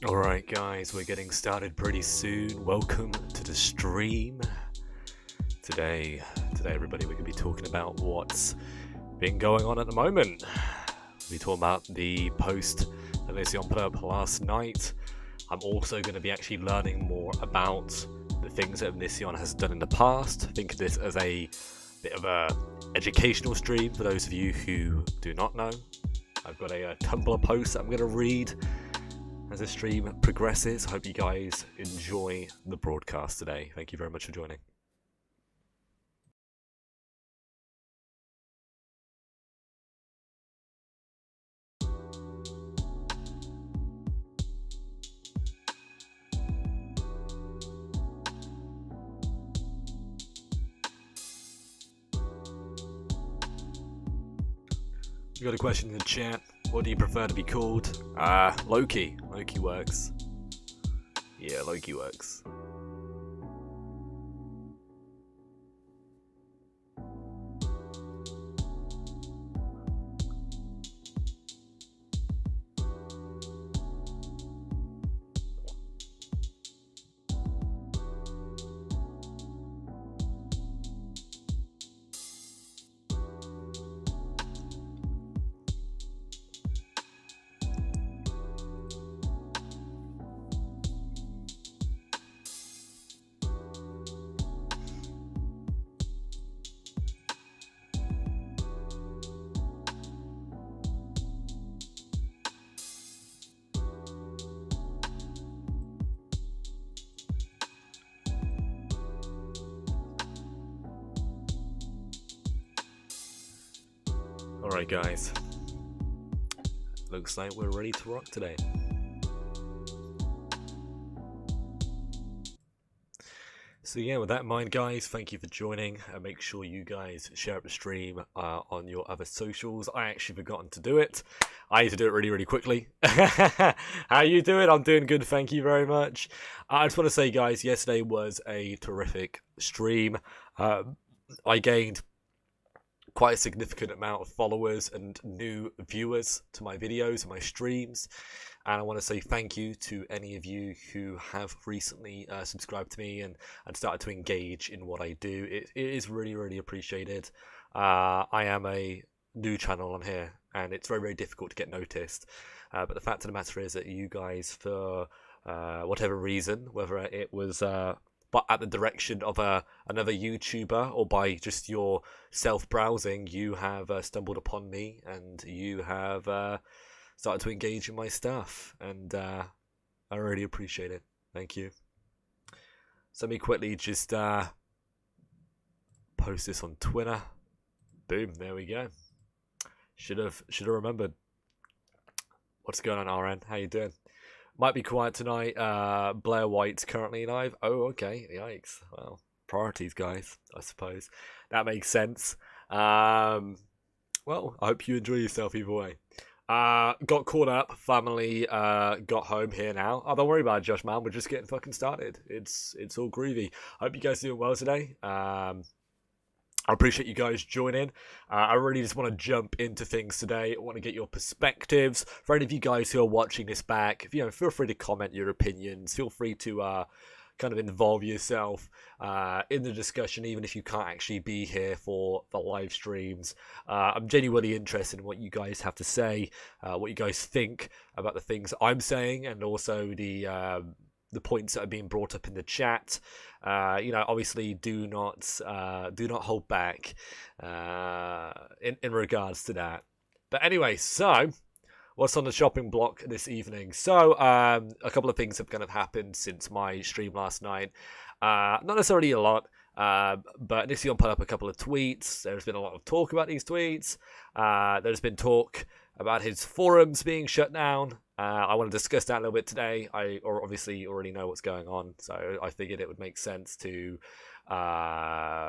Alright guys, we're getting started pretty soon. Welcome to the stream. Today everybody, we're going to be talking about what's been going on at the moment. We'll be talking about the post Allegation put up last night. I'm also going to be actually learning more about the things that Onision has done in the past. Think of this as a bit of a educational stream for those of you who do not know. I've got a TUMBLR post that I'm going to read as the stream progresses. I hope you guys enjoy the broadcast today. Thank you very much for joining. We got a question in the chat. What do you prefer to be called? Loki. Loki works. Yeah, Loki works. Alright guys, looks like we're ready to rock today. So yeah, with that in mind guys, thank you for joining. Make sure you guys share up the stream on your other socials. I actually forgotten to do it. I need to do it really quickly. How you doing? I'm doing good, thank you very much. I just want to say guys, yesterday was a terrific stream. I gained quite a significant amount of followers and new viewers to my videos and my streams, and I want to say thank you to any of you who have recently subscribed to me and started to engage in what I do. It is really appreciated. I am a new channel on here and it's very difficult to get noticed, but the fact of the matter is that you guys, for whatever reason, whether it was but at the direction of another YouTuber or by just your self-browsing, you have stumbled upon me and you have started to engage in my stuff, and I really appreciate it. Thank you. So let me quickly just post this on Twitter. Boom, there we go. Should have remembered. What's going on, RN? How you doing? Might be quiet tonight. Blair White's currently live. Oh, okay. Yikes. Well, priorities, guys, I suppose. That makes sense. Well, I hope you enjoy yourself either way. Got caught up. Family got home here now. Oh, don't worry about it, Josh, man. We're just getting fucking started. It's all groovy. I hope you guys are doing well today. I appreciate you guys joining. I really just want to jump into things today. I want to get your perspectives. For any of you guys who are watching this back, feel free to comment your opinions. Feel free to kind of involve yourself in the discussion, even if you can't actually be here for the live streams. I'm genuinely interested in what you guys have to say, what you guys think about the things I'm saying, and also the points that are being brought up in the chat. Obviously do not hold back in regards to that. But anyway, so what's on the shopping block this evening? So a couple of things have kind of happened since my stream last night. Not necessarily a lot, but Onision put up a couple of tweets. There's been a lot of talk about these tweets. There's been talk about his forums being shut down. I want to discuss that a little bit today. I obviously already know what's going on, so I figured it would make sense to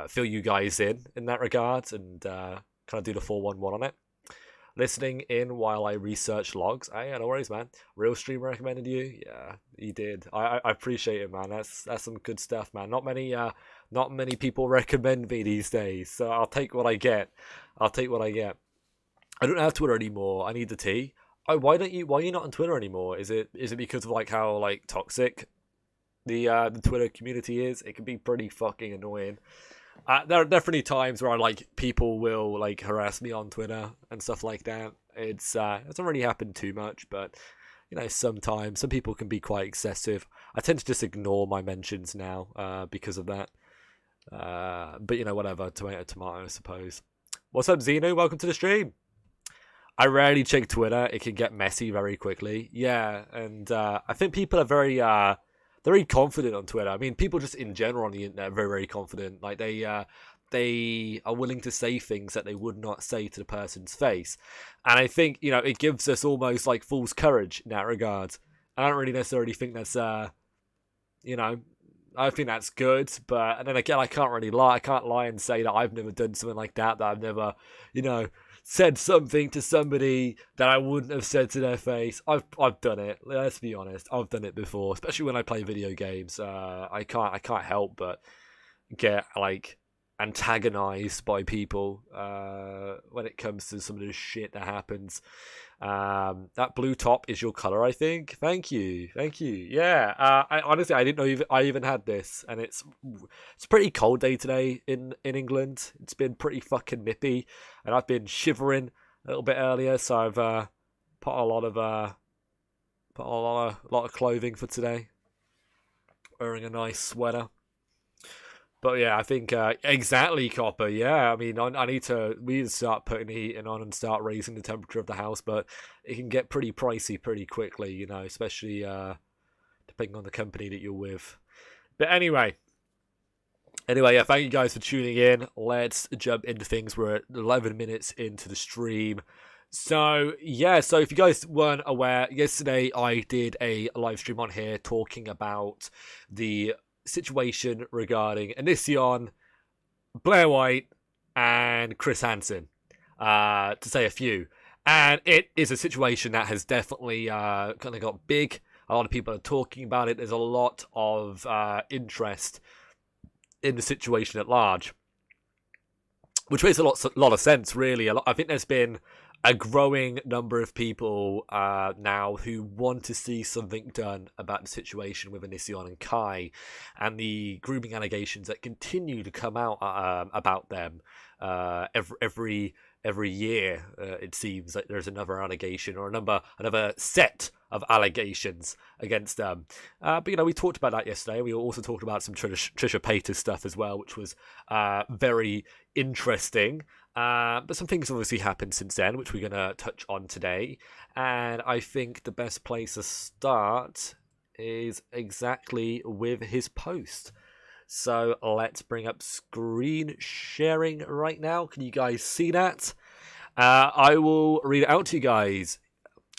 fill you guys in that regard and kind of do the 411 on it. Listening in while I research logs. Hey, no worries, man. Real stream recommended you. Yeah, he did. I appreciate it, man. That's some good stuff, man. Not many people recommend me these days, so I'll take what I get. I don't have Twitter anymore. I need the tea. Oh, why are you not on Twitter anymore? Is it because of like how like toxic the Twitter community is? It can be pretty fucking annoying. There are definitely times where like people will like harass me on Twitter and stuff like that. It doesn't really happen too much, but sometimes some people can be quite excessive. I tend to just ignore my mentions now because of that. But whatever, tomato tomato, I suppose. What's up, Zeno? Welcome to the stream. I rarely check Twitter. It can get messy very quickly. Yeah, and I think people are very confident on Twitter. I mean, people just in general on the internet are very, very confident. Like they are willing to say things that they would not say to the person's face. And I think, it gives us almost like false courage in that regard. I don't really necessarily think that's you know, I think that's good, but then again, I can't really lie. I can't lie and say that I've never done something like that. That I've never, said something to somebody that I wouldn't have said to their face. I've done it. Let's be honest. I've done it before, especially when I play video games. I can't help but get like antagonized by people when it comes to some of the shit that happens. That blue top is your color, I think. Thank you. Yeah. I honestly, I didn't know I even had this, and it's a pretty cold day today in England. It's been pretty fucking nippy, and I've been shivering a little bit earlier, so I've put a lot of clothing for today. Wearing a nice sweater. But yeah, I think exactly, Copper. Yeah, I mean, we need to start putting the heating on and start raising the temperature of the house, but it can get pretty pricey pretty quickly, especially depending on the company that you're with. But anyway, yeah, thank you guys for tuning in. Let's jump into things. We're at 11 minutes into the stream. So if you guys weren't aware, yesterday I did a live stream on here talking about the situation regarding Onision, Blair White, and Chris Hansen, to say a few. And it is a situation that has definitely kind of got big. A lot of people are talking about it. There's a lot of interest in the situation at large, which makes a lot of sense, really. I think there's been a growing number of people now who want to see something done about the situation with Onision and Kai and the grooming allegations that continue to come out about them every year. It seems like there's another allegation or another set of allegations against them. But we talked about that yesterday. We also talked about some Trisha Paytas stuff as well, which was very interesting. But some things obviously happened since then, which we're going to touch on today. And I think the best place to start is exactly with his post. So let's bring up screen sharing right now. Can you guys see that? I will read it out to you guys.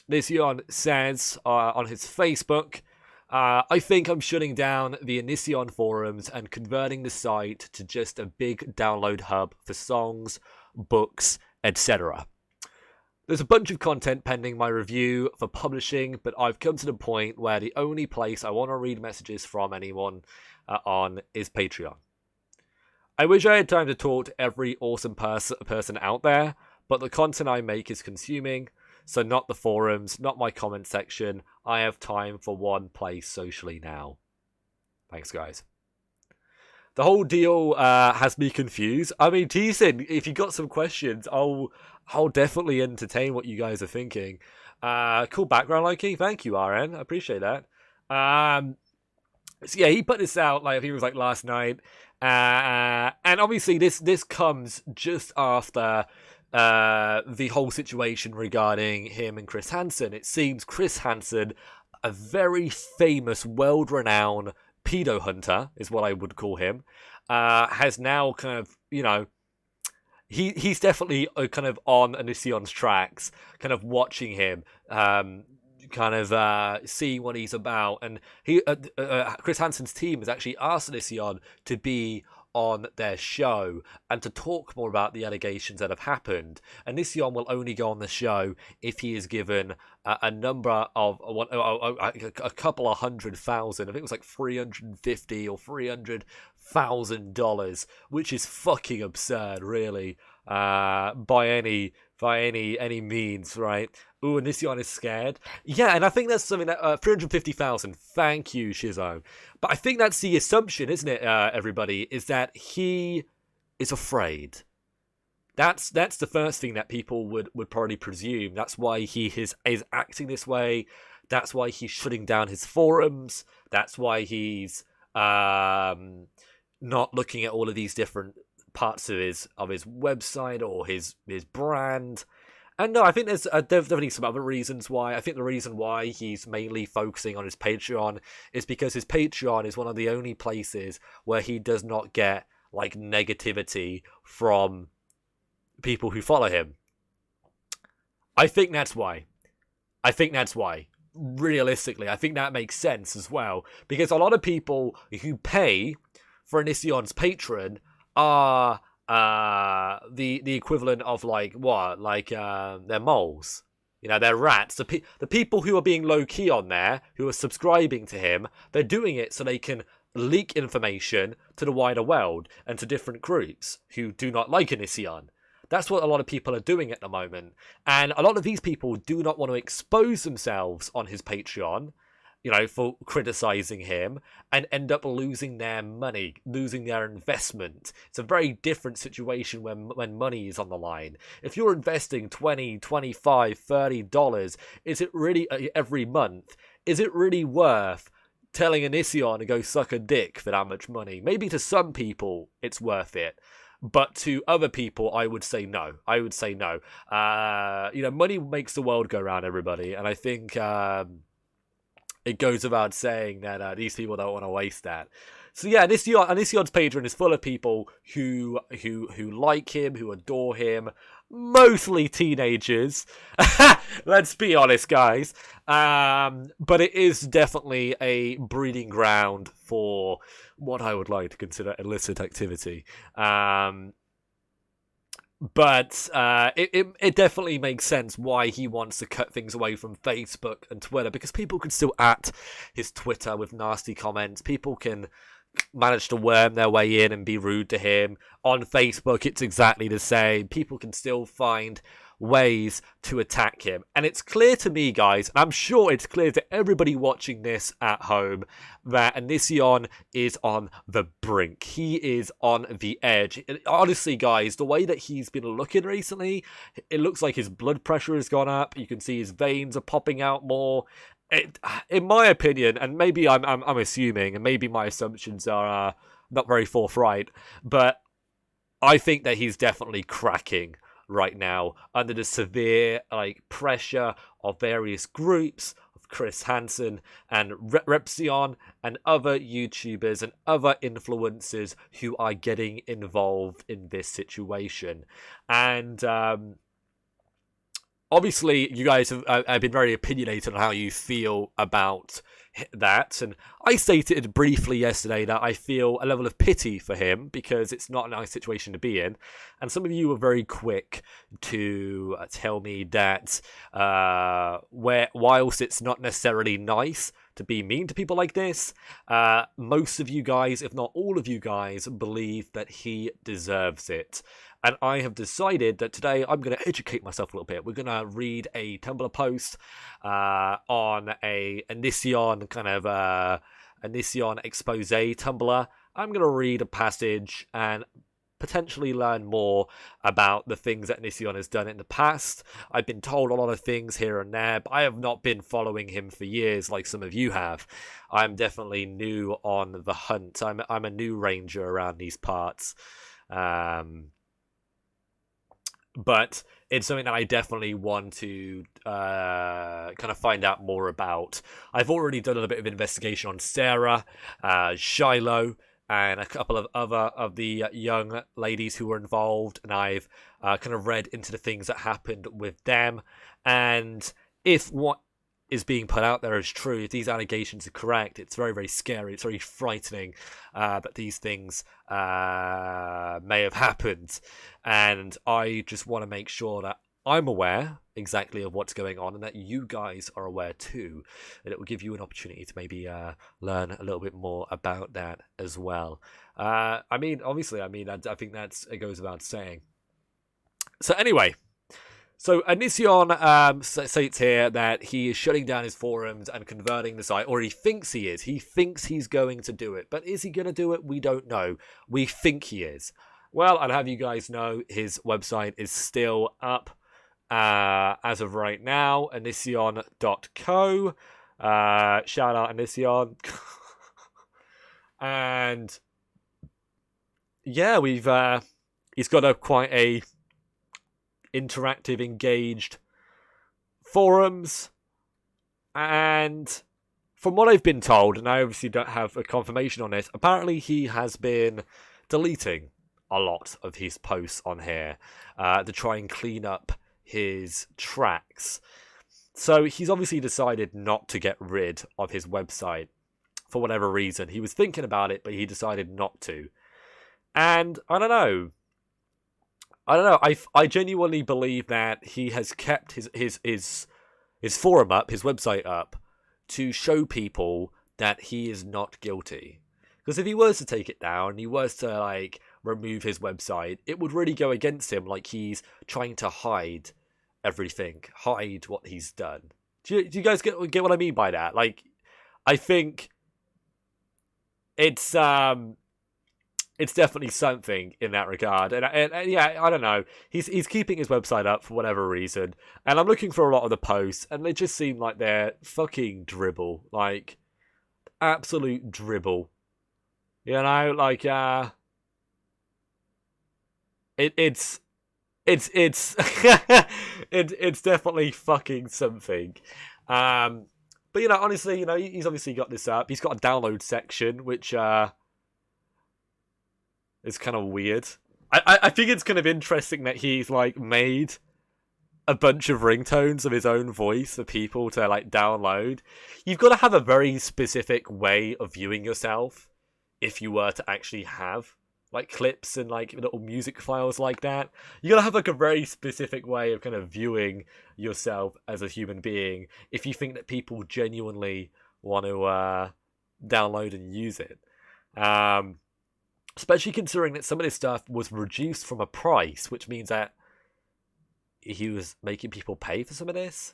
Onision says on his Facebook, I think I'm shutting down the Onision forums and converting the site to just a big download hub for songs, books, etc. There's a bunch of content pending my review for publishing, but I've come to the point where the only place I want to read messages from anyone on is Patreon. I wish I had time to talk to every awesome person out there, but the content I make is consuming, so not the forums, not my comment section. I have time for one place socially now. Thanks, guys. The whole deal has me confused. I mean, Teason, if you got some questions, I'll definitely entertain what you guys are thinking. Cool background, Loki. Thank you, RN. I appreciate that. So yeah, he put this out, like I think it was like last night. And obviously this comes just after the whole situation regarding him and Chris Hansen. It seems Chris Hansen, a very famous, world-renowned pedo hunter, is what I would call him, has now kind of, he's definitely kind of on Onision's tracks, kind of watching him, kind of seeing what he's about. And Chris Hansen's team has actually asked Onision to be on their show and to talk more about the allegations that have happened. And Onision will only go on the show if he is given a number of a couple of $100,000. I think it was like $350 or $300,000, which is fucking absurd, really, by any means, right? Ooh, Onision is scared. Yeah, and I think that's something that 350,000. Thank you, Shizo. But I think that's the assumption, isn't it? Everybody is that he is afraid. That's the first thing that people would probably presume. That's why he is acting this way. That's why he's shutting down his forums. That's why he's not looking at all of these different parts of his website or his brand. And no, I think there's definitely some other reasons why. I think the reason why he's mainly focusing on his Patreon is because his Patreon is one of the only places where he does not get like negativity from people who follow him. I think that's why. Realistically, I think that makes sense as well. Because a lot of people who pay for Onision's Patreon are the equivalent of like what? Like they're moles. You know, they're rats. The people who are being low key on there, who are subscribing to him, they're doing it so they can leak information to the wider world and to different groups who do not like Onision. That's what a lot of people are doing at the moment. And a lot of these people do not want to expose themselves on his Patreon, you know, for criticizing him and end up losing their money, losing their investment. It's a very different situation when money is on the line. If you're investing $20, $25, $30, is it really every month? Is it really worth telling Onision to go suck a dick for that much money? Maybe to some people it's worth it. But to other people, I would say no. You know, money makes the world go round, everybody. And I think it goes without saying that these people don't want to waste that. So yeah, Onision's Patreon is full of people who like him, who adore him. Mostly teenagers. Let's be honest, guys. But it is definitely a breeding ground for what I would like to consider illicit activity. But it definitely makes sense why he wants to cut things away from Facebook and Twitter, because people can still at his Twitter with nasty comments. People can manage to worm their way in and be rude to him. On Facebook, it's exactly the same. People can still find ways to attack him. And it's clear to me, guys, and I'm sure it's clear to everybody watching this at home, that Onision is on the brink. He is on the edge. Honestly, guys, the way that he's been looking recently, it looks like his blood pressure has gone up. You can see his veins are popping out more. In my opinion, and maybe I'm assuming, and maybe my assumptions are not very forthright, but I think that he's definitely cracking right now under the severe pressure of various groups, of Chris Hansen and Repsion and other YouTubers and other influencers who are getting involved in this situation. And obviously, you guys have been very opinionated on how you feel about that. And I stated briefly yesterday that I feel a level of pity for him because it's not a nice situation to be in. And some of you were very quick to tell me that whilst it's not necessarily nice to be mean to people like this, most of you guys, if not all of you guys, believe that he deserves it. And I have decided that today I'm going to educate myself a little bit. We're going to read a Tumblr post on a Onision kind of Onision expose Tumblr. I'm going to read a passage and potentially learn more about the things that Onision has done in the past. I've been told a lot of things here and there, but I have not been following him for years like some of you have. I'm definitely new on the hunt. I'm a new ranger around these parts. But it's something that I definitely want to kind of find out more about. I've already done a little bit of investigation on Sarah, Shiloh, and a couple of other of the young ladies who were involved, and I've kind of read into the things that happened with them. And if what is being put out there is true, if these allegations are correct, it's very, very scary. It's very frightening that these things may have happened. And I just want to make sure that I'm aware exactly of what's going on and that you guys are aware too. And it will give you an opportunity to maybe learn a little bit more about that as well. I think it goes without saying. So anyway, So Onision states here that he is shutting down his forums and converting the site, or he thinks he is. He thinks he's going to do it. But is he going to do it? We don't know. We think he is. Well, I'll have you guys know his website is still up as of right now, onision.co. Shout out Onision. And yeah, he's got quite a interactive, engaged forums, and from what I've been told, and I obviously don't have a confirmation on this, apparently he has been deleting a lot of his posts on here to try and clean up his tracks. So he's obviously decided not to get rid of his website for whatever reason. He was thinking about it, but he decided not to. And I don't know. I genuinely believe that he has kept his forum up, his website up, to show people that he is not guilty. Because if he was to take it down, he was to remove his website, it would really go against him. Like he's trying to hide everything, hide what he's done. Do you guys get what I mean by that? Like, I think it's definitely something in that regard, and yeah, I don't know. He's keeping his website up for whatever reason, and I'm looking for a lot of the posts, and they just seem like they're fucking dribble, like absolute dribble. You know, like it's it's definitely fucking something. But honestly, he's obviously got this up. He's got a download section, which is kind of weird. I think it's kind of interesting that he's made a bunch of ringtones of his own voice for people to download. You've got to have a very specific way of viewing yourself if you were to actually have clips and little music files like that. You gotta have a very specific way of kind of viewing yourself as a human being if you think that people genuinely want to download and use it. Especially considering that some of this stuff was reduced from a price, which means that he was making people pay for some of this.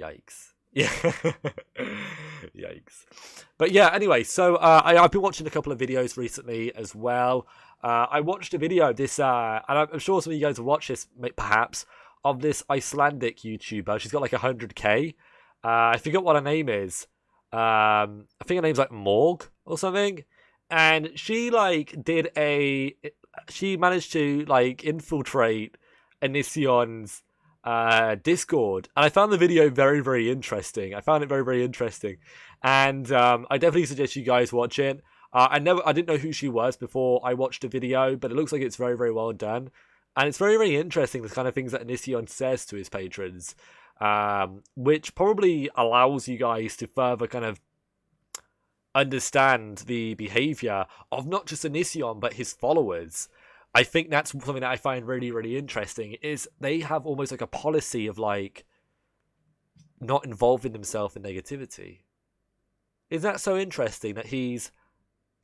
Yikes. Yeah. Yikes. But yeah, anyway, so I've been watching a couple of videos recently as well. I watched a video of this, and I'm sure some of you guys have watched this, perhaps, of this Icelandic YouTuber. She's got 100k. I forget what her name is. I think her name's Morg or something. And she she managed to infiltrate Onision's Discord, and I found the video very, very interesting. I found it very, very interesting, and I definitely suggest you guys watch it. I didn't know who she was before I watched the video, but it looks like it's very, very well done, and it's very, very interesting, the kind of things that Onision says to his patrons, which probably allows you guys to further kind of understand the behavior of not just Onision but his followers. I think that's something that I find really, really interesting, is they have almost a policy of not involving themselves in negativity. Is that so interesting that he's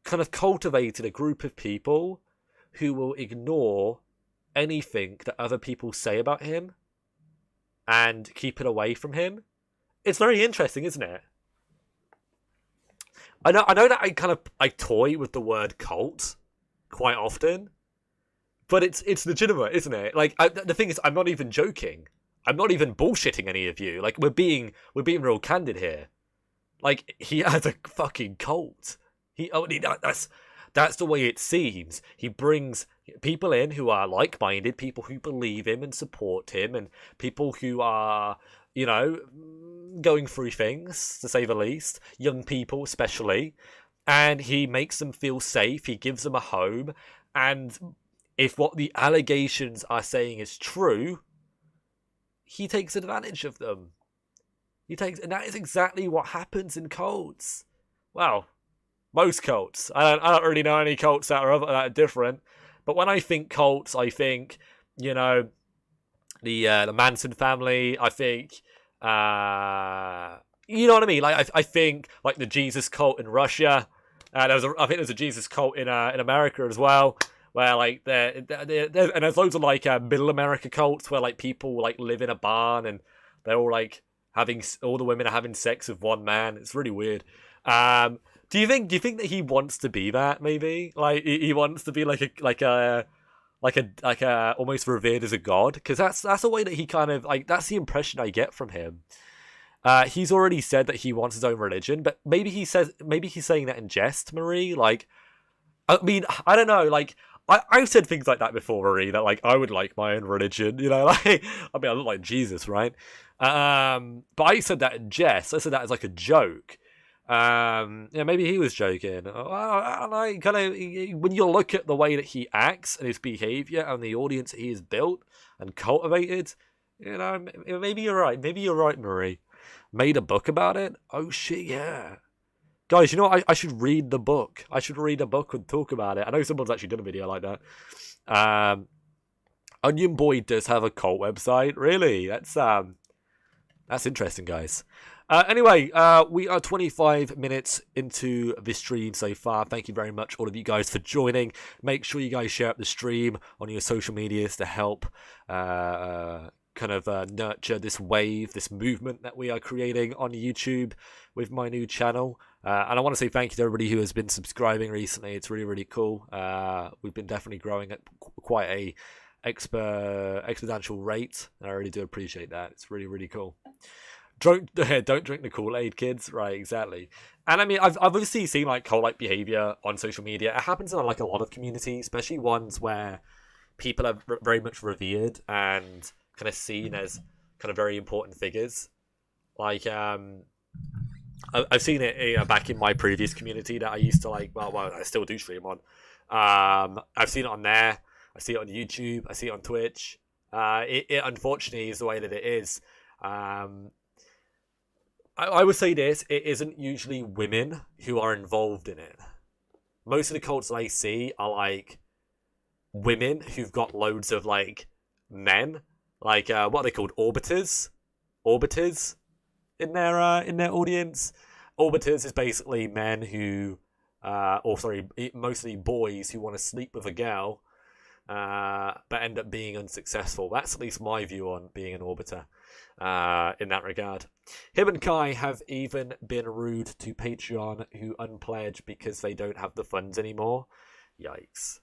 kind of cultivated a group of people who will ignore anything that other people say about him and keep it away from him? It's very interesting, isn't it? I know that I toy with the word cult quite often, but it's legitimate, isn't it? The thing is, I'm not even joking. I'm not even bullshitting any of you. We're being real candid here. He has a fucking cult. That's the way it seems. He brings people in who are like-minded, people who believe him and support him, and people who are, going through things, to say the least. Young people, especially. And he makes them feel safe. He gives them a home. And if what the allegations are saying is true, he takes advantage of them. And that is exactly what happens in cults. Well, most cults. I don't really know any cults that are different. But when I think cults, I think, the Manson family. I think, you know what I mean? I think the Jesus cult in Russia. I think there's a Jesus cult in America as well, where like and there's loads of like middle America cults where like people like live in a barn and they're all like having all the women are having sex with one man. It's really weird. Do you think that he wants to be that? Maybe like he wants to be like a almost revered as a god, because that's the way that he kind of like, that's the impression I get from him. He's already said that he wants his own religion, but maybe he's saying that in jest, Marie. Like, I mean, I don't know. Like, I've said things like that before, Marie. That like I would like my own religion. Like, I mean, I look like Jesus, right? But I said that in jest. I said that as like a joke. Maybe he was joking. I kind of, when you look at the way that he acts and his behavior and the audience that he has built and cultivated, maybe you're right. Maybe you're right, Marie. Made a book about it? Oh shit, yeah. Guys, you know what? I should read the book. I should read a book and talk about it. I know someone's actually done a video like that. Onion Boy does have a cult website. Really? That's interesting, guys. Anyway, we are 25 minutes into this stream so far. Thank you very much, all of you guys, for joining. Make sure you guys share up the stream on your social medias to help nurture this wave, this movement that we are creating on YouTube with my new channel. And I want to say thank you to everybody who has been subscribing recently. It's really, really cool. We've been definitely growing at quite a exponential rate, and I really do appreciate that. It's really, really cool. Don't drink the Kool-Aid, kids. Right, exactly. And I mean, I've obviously seen like cult-like behavior on social media. It happens in like a lot of communities, especially ones where people are very much revered and kind of seen as kind of very important figures. Like, I've seen it back in my previous community that I used to like. Well, I still do stream on. I've seen it on there. I see it on YouTube. I see it on Twitch. It unfortunately is the way that it is. I would say this: it isn't usually women who are involved in it. Most of the cults that I see are like women who've got loads of like men, like what are they called, orbiters in their audience. Orbiters is basically men who, mostly boys who want to sleep with a girl, but end up being unsuccessful. That's at least my view on being an orbiter. In that regard, him and Kai have even been rude to Patreon who unpledge because they don't have the funds anymore. Yikes.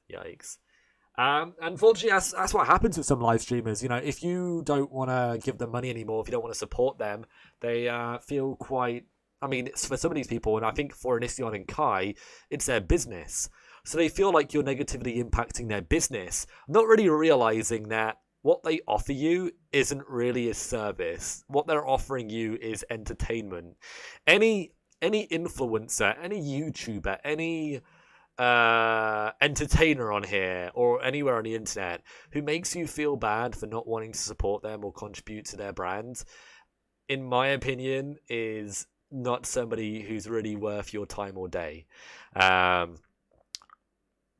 Unfortunately, that's what happens with some live streamers. If you don't want to give them money anymore, if you don't want to support them, they feel quite. I mean, it's for some of these people, and I think for Onision and Kai, it's their business. So they feel like you're negatively impacting their business, not really realizing that what they offer you isn't really a service. What they're offering you is entertainment. Any influencer, any YouTuber, any entertainer on here or anywhere on the internet who makes you feel bad for not wanting to support them or contribute to their brand, in my opinion, is not somebody who's really worth your time or day.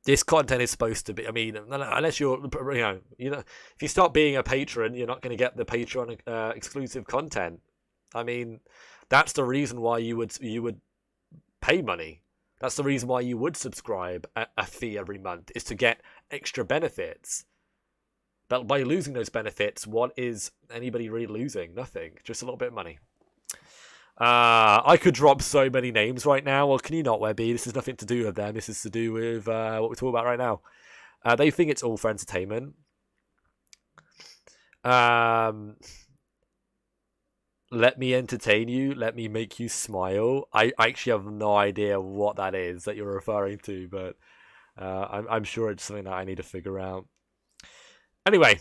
This content is supposed to be, I mean, unless you're, if you start being a patron, you're not going to get the Patreon exclusive content. I mean, that's the reason why you would pay money. That's the reason why you would subscribe a fee every month, is to get extra benefits. But by losing those benefits, what is anybody really losing? Nothing. Just a little bit of money. I could drop so many names right now. Well, can you not, Webby? This has nothing to do with them. This is to do with what we're talking about right now. They think it's all for entertainment. Let me entertain you. Let me make you smile. I actually have no idea what that is that you're referring to, but I'm sure it's something that I need to figure out. Anyway.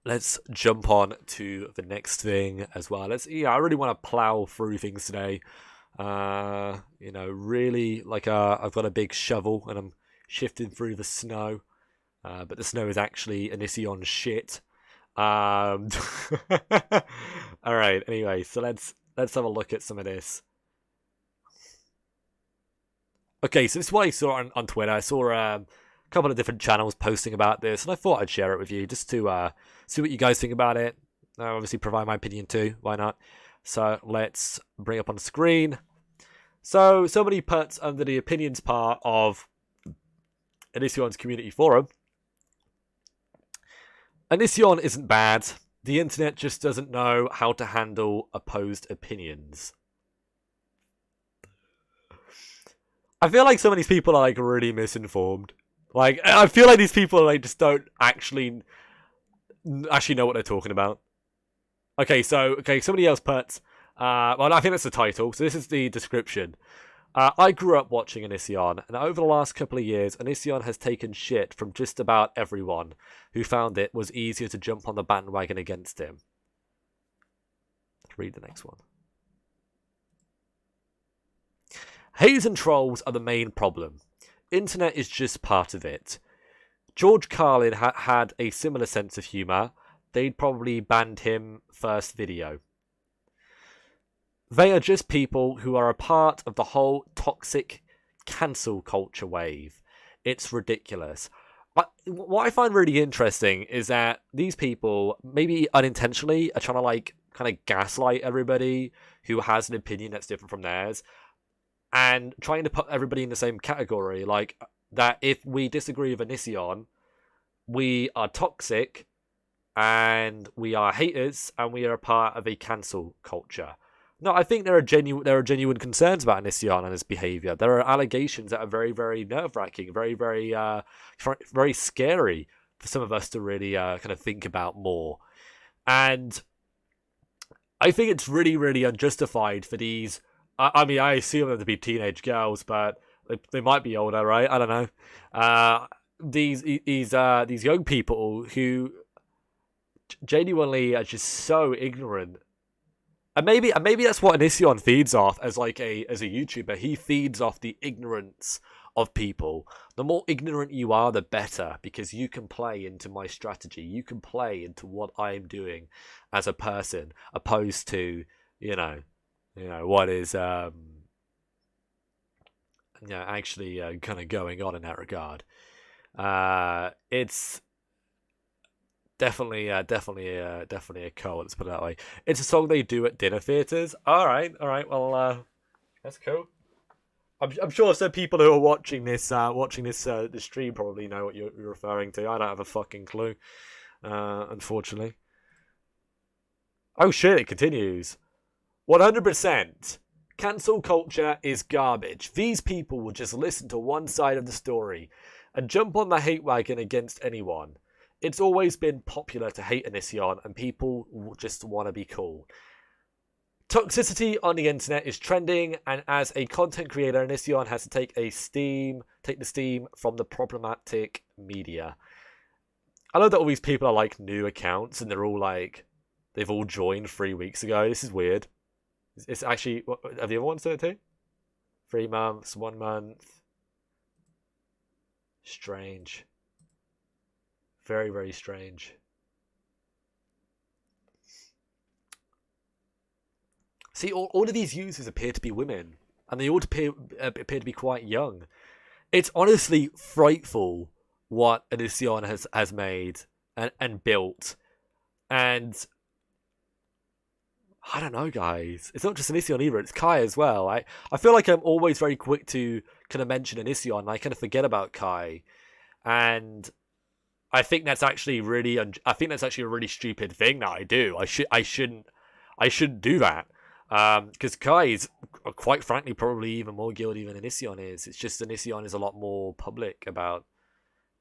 Let's jump on to the next thing as well. I really want to plow through things today. Really, like I've got a big shovel and I'm shifting through the snow. But the snow is actually Onision shit. All right. Anyway, so let's have a look at some of this. Okay, so this is what I saw on Twitter. I saw a couple of different channels posting about this, and I thought I'd share it with you just to see what you guys think about it. Obviously provide my opinion too, why not? So let's bring up on the screen. So somebody puts under the opinions part of Onision's community forum. Onision isn't bad. The internet just doesn't know how to handle opposed opinions. I feel like some of these people are like really misinformed. Like, I feel like these people like just don't actually know what they're talking about. Okay, somebody else puts. Well, I think that's the title. So this is the description. I grew up watching Onision, and over the last couple of years, Onision has taken shit from just about everyone who found it was easier to jump on the bandwagon against him. Let's read the next one. Haters and trolls are the main problem. Internet is just part of it. George Carlin had a similar sense of humour. They'd probably banned him first video. They are just people who are a part of the whole toxic cancel culture wave. It's ridiculous. What I find really interesting is that these people, maybe unintentionally, are trying to like kind of gaslight everybody who has an opinion that's different from theirs, and trying to put everybody in the same category. Like that, if we disagree with Onision, we are toxic, and we are haters, and we are a part of a cancel culture. No, I think there are genuine concerns about Onision and his behaviour. There are allegations that are very, very nerve-wracking, very, very, very scary for some of us to really kind of think about more. And I think it's really, really unjustified for these. I mean, I assume them to be teenage girls, but they might be older, right? I don't know. These young people who genuinely are just so ignorant. And maybe that's what Onision feeds off as a YouTuber. He feeds off the ignorance of people. The more ignorant you are, the better, because you can play into my strategy. You can play into what I'm doing as a person, opposed to what is actually kind of going on in that regard. It's definitely a cult. Let's put it that way. It's a song they do at dinner theaters. All right. Well, that's cool. I'm sure some people who are watching this the stream probably know what you're referring to. I don't have a fucking clue, unfortunately. Oh shit! It continues. 100%. Cancel culture is garbage. These people will just listen to one side of the story and jump on the hate wagon against anyone. It's always been popular to hate Onision, and people just want to be cool. Toxicity on the internet is trending, and as a content creator, Onision has to take the steam from the problematic media. I know that all these people are like new accounts, and they've all joined 3 weeks ago. This is weird. It's actually, have the other ones done it too? 3 months, 1 month. Strange. Very, very strange. See, all of these users appear to be women, and they all appear to be quite young. It's honestly frightful what Onision has made and built. And I don't know, guys. It's not just Onision either, it's Kai as well. I feel like I'm always very quick to kind of mention Onision, and I kind of forget about Kai. And I think that's actually a really stupid thing that I do. I shouldn't do that. Because Kai is, quite frankly, probably even more guilty than Onision is. It's just Onision is a lot more public about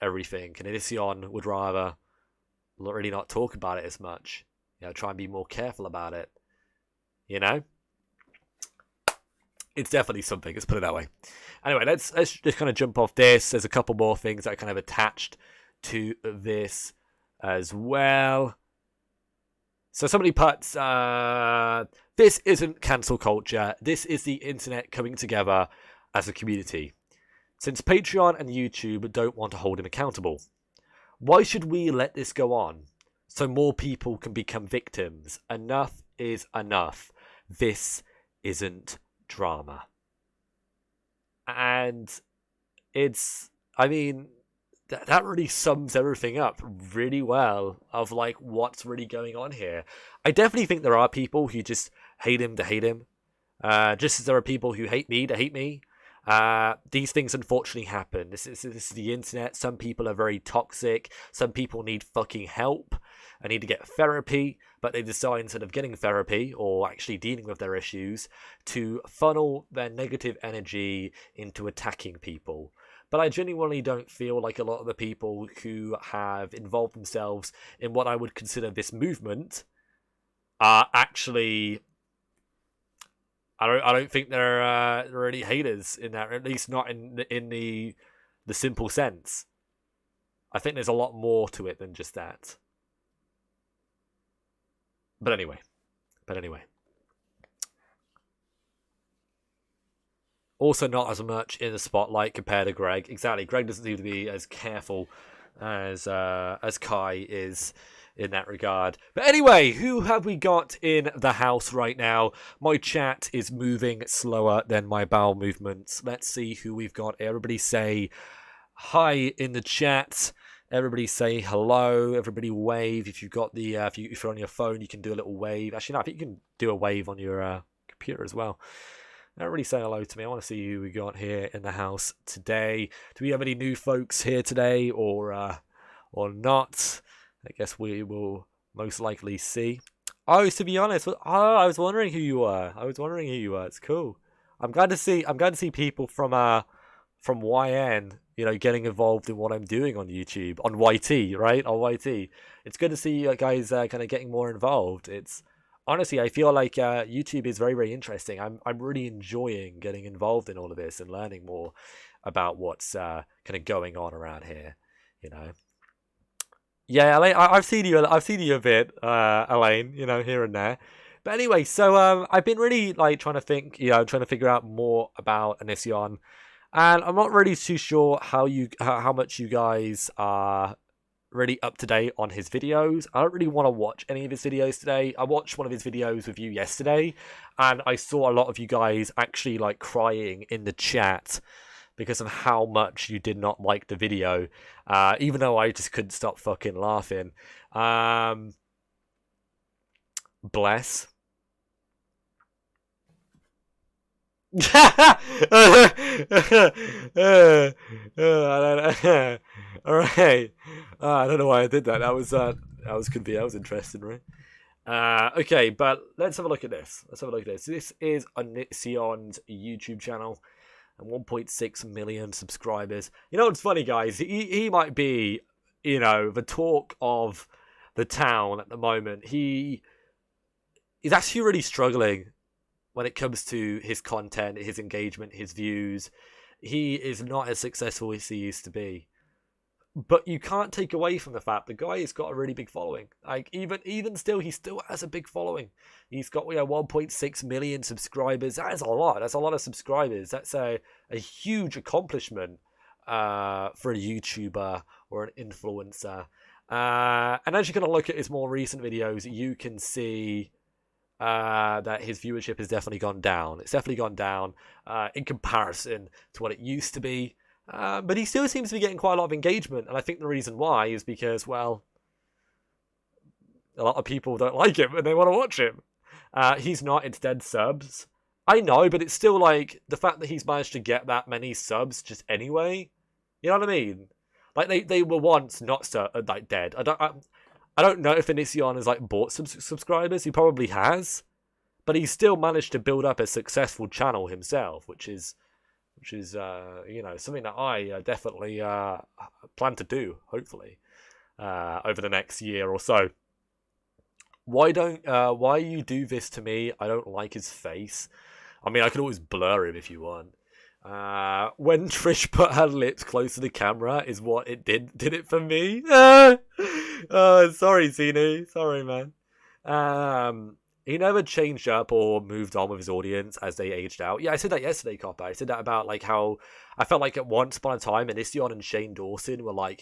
everything, and Onision would rather really not talk about it as much. Try and be more careful about it. It's definitely something. Let's put it that way. Anyway, let's just kind of jump off this. There's a couple more things that are kind of attached to this as well. So somebody puts, this isn't cancel culture. This is the internet coming together as a community. Since Patreon and YouTube don't want to hold him accountable, why should we let this go on so more people can become victims? Enough is enough. This isn't drama. And that really sums everything up really well of like what's really going on here. I definitely think there are people who just hate him to hate him. Just as there are people who hate me to hate me. These things unfortunately happen. This is the internet. Some people are very toxic. Some people need fucking help and need to get therapy, but they decide instead of getting therapy or actually dealing with their issues to funnel their negative energy into attacking people. But I genuinely don't feel like a lot of the people who have involved themselves in what I would consider this movement are actually... I don't think they're any haters in that, at least not in the simple sense. I think there's a lot more to it than just that. But anyway. Also not as much in the spotlight compared to Greg. Exactly, Greg doesn't seem to be as careful as Kai is in that regard. But anyway, who have we got in the house right now? My chat is moving slower than my bowel movements. Let's see who we've got. Everybody say hi in the chat. Everybody say hello. Everybody wave. If you've got the if you're on your phone, you can do a little wave. Actually, no, I think you can do a wave on your computer as well. Everybody say hello to me. I want to see who we got here in the house today. Do we have any new folks here today, or not? I guess we will most likely see. Oh, to be honest, I was wondering who you were. It's cool. I'm glad to see people from YN, getting involved in what I'm doing on YouTube, on YT, right? On YT. It's good to see you guys kind of getting more involved. It's honestly, I feel like YouTube is very, very interesting. I'm really enjoying getting involved in all of this and learning more about what's kind of going on around here. Yeah, Elaine, I've seen you a bit, Elaine, here and there. But anyway, so I've been really trying to think, trying to figure out more about Onision, and I'm not really too sure how much you guys are really up to date on his videos. I don't really want to watch any of his videos today. I watched one of his videos with you yesterday, and I saw a lot of you guys actually crying in the chat because of how much you did not like the video, even though I just couldn't stop fucking laughing. Bless. All right. I don't know why I did that. That was interesting, right? Okay, but let's have a look at this. This is Onision's YouTube channel. And 1.6 million subscribers. What's funny, guys? He might be, the talk of the town at the moment. He's actually really struggling when it comes to his content, his engagement, his views. He is not as successful as he used to be. But you can't take away from the fact the guy has got a really big following. Even still, he still has a big following. He's got 1.6 million subscribers. That is a lot. That's a lot of subscribers. That's a huge accomplishment for a YouTuber or an influencer. And as you're going to look at his more recent videos, you can see that his viewership has definitely gone down. It's definitely gone down in comparison to what it used to be. But he still seems to be getting quite a lot of engagement, and I think the reason why is because, well, a lot of people don't like him and they want to watch him. He's not, it's dead subs. I know, but it's still the fact that he's managed to get that many subs just anyway. You know what I mean? They were once not dead. I don't know if Onision has bought some subscribers. He probably has, but he's still managed to build up a successful channel himself, which is something that I definitely plan to do, hopefully, over the next year or so. Why you do this to me? I don't like his face. I mean, I could always blur him if you want. When Trish put her lips close to the camera is what it did it for me. Sorry, Zenu. Sorry, man. He never changed up or moved on with his audience as they aged out. Yeah, I said that yesterday, Copper. I said that about how I felt like at once upon a time, Onision and Shane Dawson were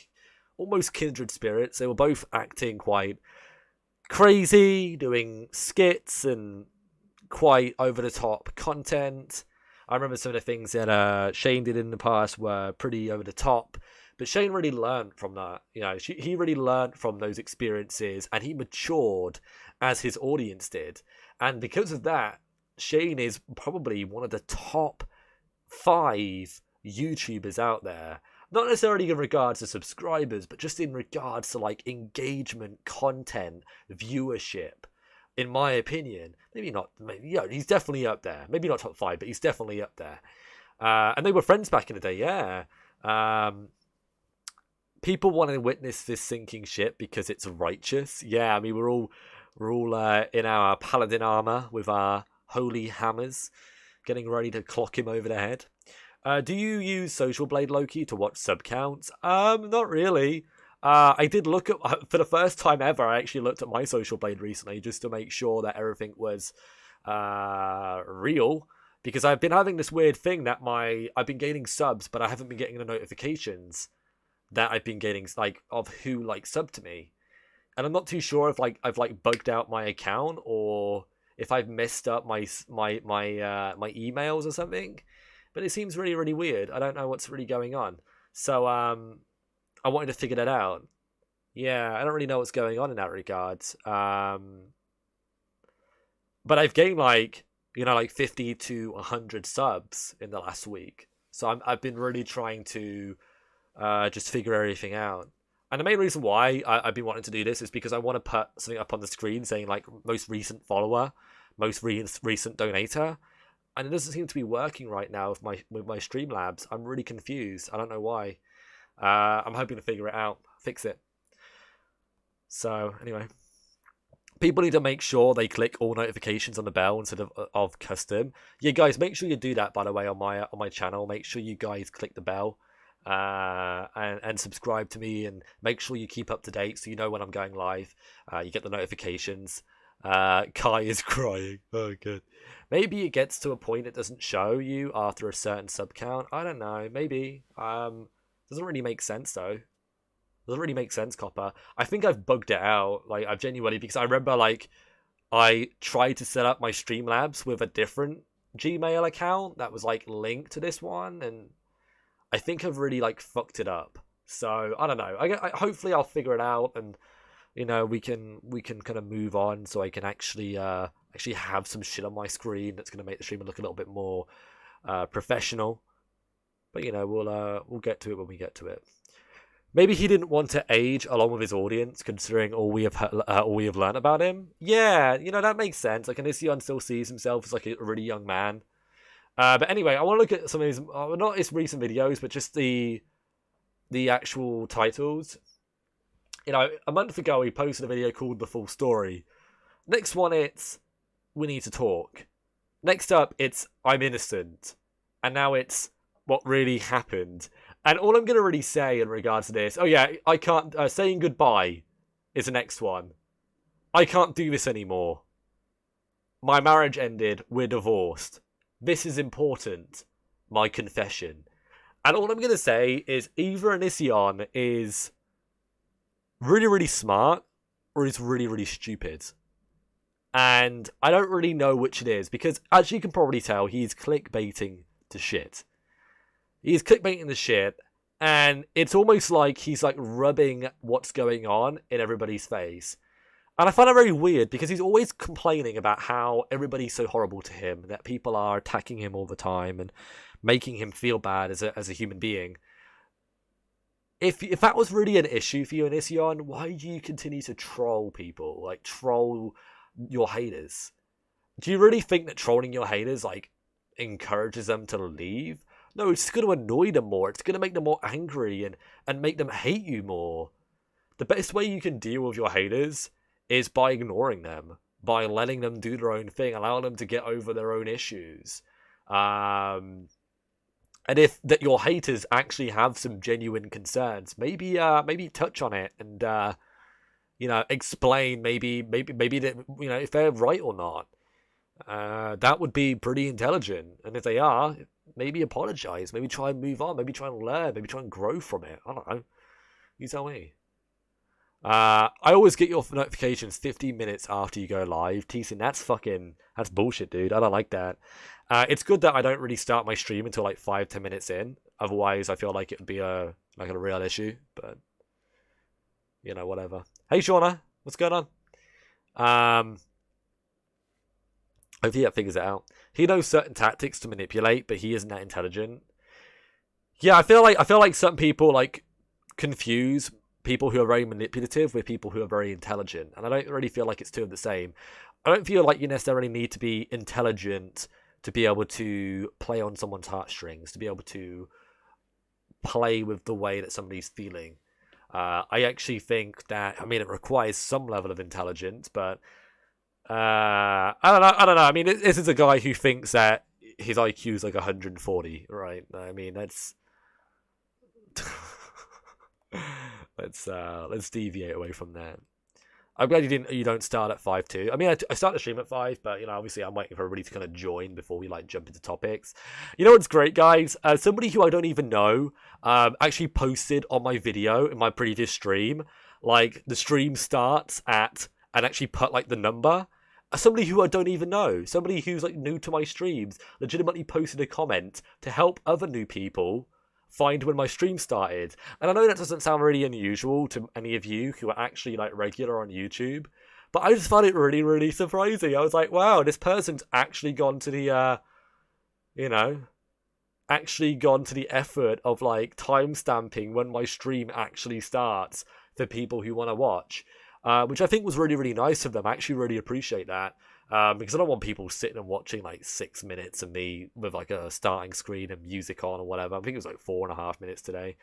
almost kindred spirits. They were both acting quite crazy, doing skits and quite over the top content. I remember some of the things that Shane did in the past were pretty over the top. But Shane really learned from that. He really learned from those experiences, and he matured as his audience did. And because of that, Shane is probably one of the top 5 YouTubers out there, not necessarily in regards to subscribers, but just in regards to like engagement, content, viewership. In my opinion, maybe not. Maybe, yeah, he's definitely up there. Maybe not top 5, but he's definitely up there. And they were friends back in the day. Yeah. People want to witness this sinking ship because it's righteous. Yeah, I mean we're all in our paladin armor with our holy hammers, getting ready to clock him over the head. Do you use Social Blade, Loki, to watch sub counts? Not really. I did look at, for the first time ever, I actually looked at my Social Blade recently just to make sure that everything was real. Because I've been having this weird thing that I've been gaining subs, but I haven't been getting the notifications that I've been getting, like, of who, like, subbed to me. And I'm not too sure if, like, I've, like, bugged out my account or if I've messed up my emails or something. But it seems really, really weird. I don't know what's really going on. So, I wanted to figure that out. Yeah, I don't really know what's going on in that regard. But I've gained, like, 50 to 100 subs in the last week. So I've been really trying to just figure everything out. And the main reason why I've been wanting to do this is because I want to put something up on the screen saying, like, most recent follower, most recent donator. And it doesn't seem to be working right now with my Streamlabs. I'm really confused. I don't know why. I'm hoping to figure it out, fix it. So anyway, people need to make sure they click all notifications on the bell instead of custom. Yeah, guys, make sure you do that. By the way, on my channel, make sure you guys click the bell and subscribe to me, and make sure you keep up to date so you know when I'm going live. You get the notifications. Kai is crying. Oh, good. Maybe it gets to a point it doesn't show you after a certain sub count. I don't know. Maybe. Doesn't really make sense though. Doesn't really make sense, Copper. I think I've bugged it out. Like, I've genuinely, because I remember, like, I tried to set up my Streamlabs with a different Gmail account that was, like, linked to this one, and I think I've really, like, fucked it up. So I don't know. Hopefully I'll figure it out, and we can kind of move on so I can actually have some shit on my screen that's gonna make the stream look a little bit more professional. But we'll get to it when we get to it. Maybe he didn't want to age along with his audience, considering all we have learned about him. Yeah, that makes sense. Like, Onision still sees himself as like a really young man. But anyway, I want to look at some of his, not his recent videos, but just the actual titles. A month ago he posted a video called The Full Story. Next one, it's We Need to Talk. Next up, it's I'm Innocent. And now it's What Really Happened. And all I'm going to really say in regards to this... Oh yeah, I can't... Saying Goodbye is the next one. I can't do this anymore. My marriage ended. We're divorced. This is important. My confession. And all I'm going to say is either Onision is really, really smart or he's really, really stupid. And I don't really know which it is, because as you can probably tell, he's clickbaiting to shit. He's clickbaiting the shit, and it's almost like he's like rubbing what's going on in everybody's face. And I find it very weird because he's always complaining about how everybody's so horrible to him, that people are attacking him all the time and making him feel bad as a human being. If that was really an issue for you, Onision, why do you continue to troll people? Like, troll your haters? Do you really think that trolling your haters, like, encourages them to leave? No, it's going to annoy them more. It's going to make them more angry and make them hate you more. The best way you can deal with your haters is by ignoring them, by letting them do their own thing, allowing them to get over their own issues. And if that your haters actually have some genuine concerns, maybe touch on it and explain maybe that if they're right or not. That would be pretty intelligent. And if they are, maybe apologize, maybe try and move on, maybe try and learn, maybe try and grow from it. I don't know. You tell me. I always get your notifications 15 minutes after you go live. Teasing, that's bullshit, dude. I don't like that. It's good that I don't really start my stream until like 5-10 minutes in. Otherwise, I feel like it would be a real issue. But whatever. Hey, Shauna, what's going on? Hopefully, he figures it out. He knows certain tactics to manipulate, but he isn't that intelligent. Yeah, I feel like some people like confuse people who are very manipulative with people who are very intelligent, and I don't really feel like it's two of the same. I don't feel like you necessarily need to be intelligent to be able to play on someone's heartstrings, to be able to play with the way that somebody's feeling. I actually think that, I mean, it requires some level of intelligence, but I don't know. I mean, this is a guy who thinks that his IQ is like 140, right? I mean, that's let's deviate away from that. I'm glad you don't start at 5 too. I mean, I start the stream at 5, but you know, obviously, I'm waiting for everybody to kind of join before we like jump into topics. You know what's great, guys? Somebody who I don't even know actually posted on my video in my previous stream, like the stream starts at, and actually put like the number. Somebody who I don't even know, somebody who's like new to my streams, legitimately posted a comment to help other new people find when my stream started. And I know that doesn't sound really unusual to any of you who are actually like regular on YouTube, but I just found it really, really surprising. I was like, wow, this person's actually gone to the, actually gone to the effort of like time stamping when my stream actually starts for people who want to watch, which I think was really, really nice of them. I actually really appreciate that. Because I don't want people sitting and watching like 6 minutes of me with like a starting screen and music on or whatever. I think it was like 4.5 minutes today.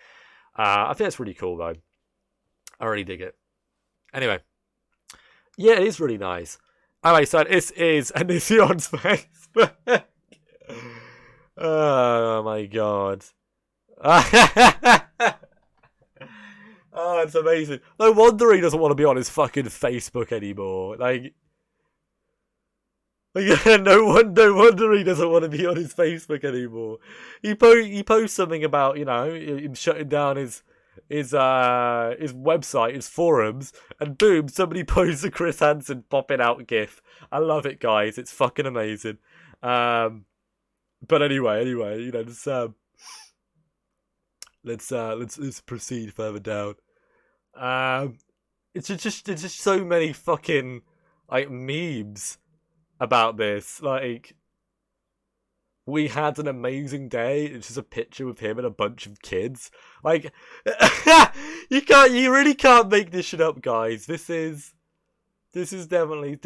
I think that's really cool though. I really dig it. Anyway, yeah, it is really nice. Anyway, so this is Onision's Facebook. Oh my god. Oh, it's amazing. No wonder he doesn't want to be on his fucking Facebook anymore. Like, yeah, no wonder he doesn't want to be on his Facebook anymore. He posts something about, you know, him shutting down his website, his forums, and boom, somebody posts a Chris Hansen popping out GIF. I love it, guys. It's fucking amazing. But anyway, you know, let's proceed further down. It's just so many fucking like memes about this. Like, we had an amazing day. It's just a picture with him and a bunch of kids. Like, you really can't make this shit up, guys. This is definitely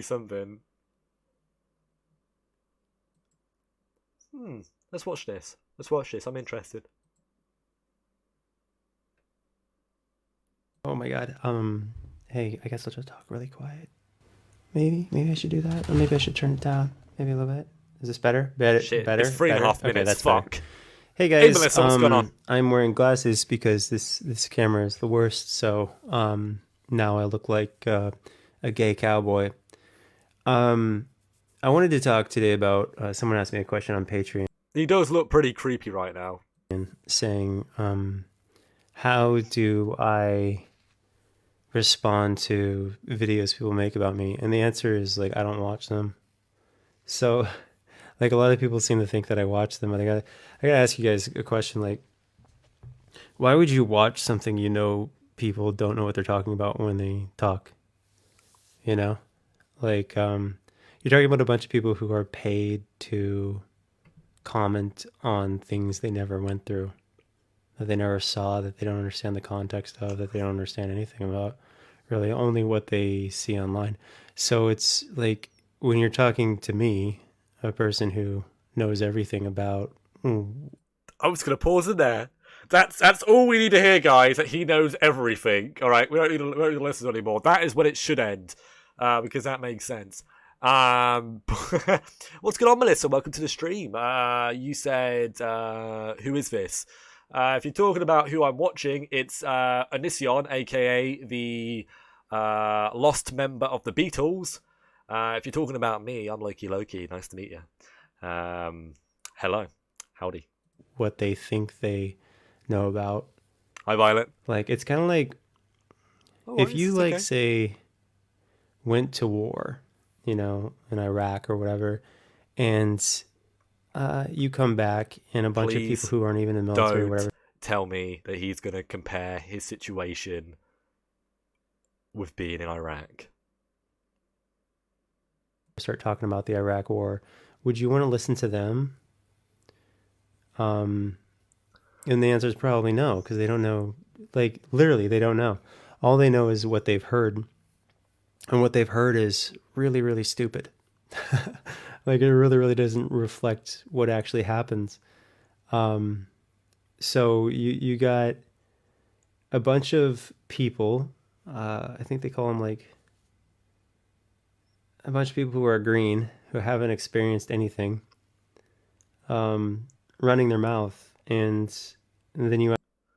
something. Let's watch this. I'm interested. Oh my god. Hey, I guess I'll just talk really quiet. Maybe I should do that, or maybe I should turn it down, maybe a little bit. Is this better? Shit, better? It's 3.5 minutes. Okay, that's fuck. Better. Hey guys, hey Melissa, what's going on? I'm wearing glasses because this camera is the worst. So now I look like a gay cowboy. I wanted to talk today about someone asked me a question on Patreon. He does look pretty creepy right now. Saying, how do I respond to videos people make about me? And the answer is, like, I don't watch them. So, like, a lot of people seem to think that I watch them. But I gotta ask you guys a question. Like, why would you watch something you know people don't know what they're talking about when they talk? You know, like, you're talking about a bunch of people who are paid to comment on things they never went through, that they never saw, that they don't understand the context of, that they don't understand anything about, really, only what they see online. So it's like, when you're talking to me, a person who knows everything about... I'm just going to pause in there. That's all we need to hear, guys, that he knows everything. All right, we don't need to listen anymore. That is when it should end, because that makes sense. What's going on, Melissa? Welcome to the stream. You said, who is this? If you're talking about who I'm watching, it's Onision, aka the lost member of the Beatles. If you're talking about me, I'm LowkeyLoki. Nice to meet you. Hello. Howdy. What they think they know about. Hi, Violet. Like, it's kind of like, if you, like, say, went to war, you know, in Iraq or whatever, and you come back and a bunch of people who aren't even in the military or whatever. Tell me that he's going to compare his situation with being in Iraq. start talking about the Iraq War, would you want to listen to them? And the answer is probably no, because they don't know. Like, literally, they don't know. All they know is what they've heard. And what they've heard is really, really stupid. Like, it really, really doesn't reflect what actually happens. So you got a bunch of people, I think they call them like a bunch of people who are green, who haven't experienced anything, running their mouth. And then you.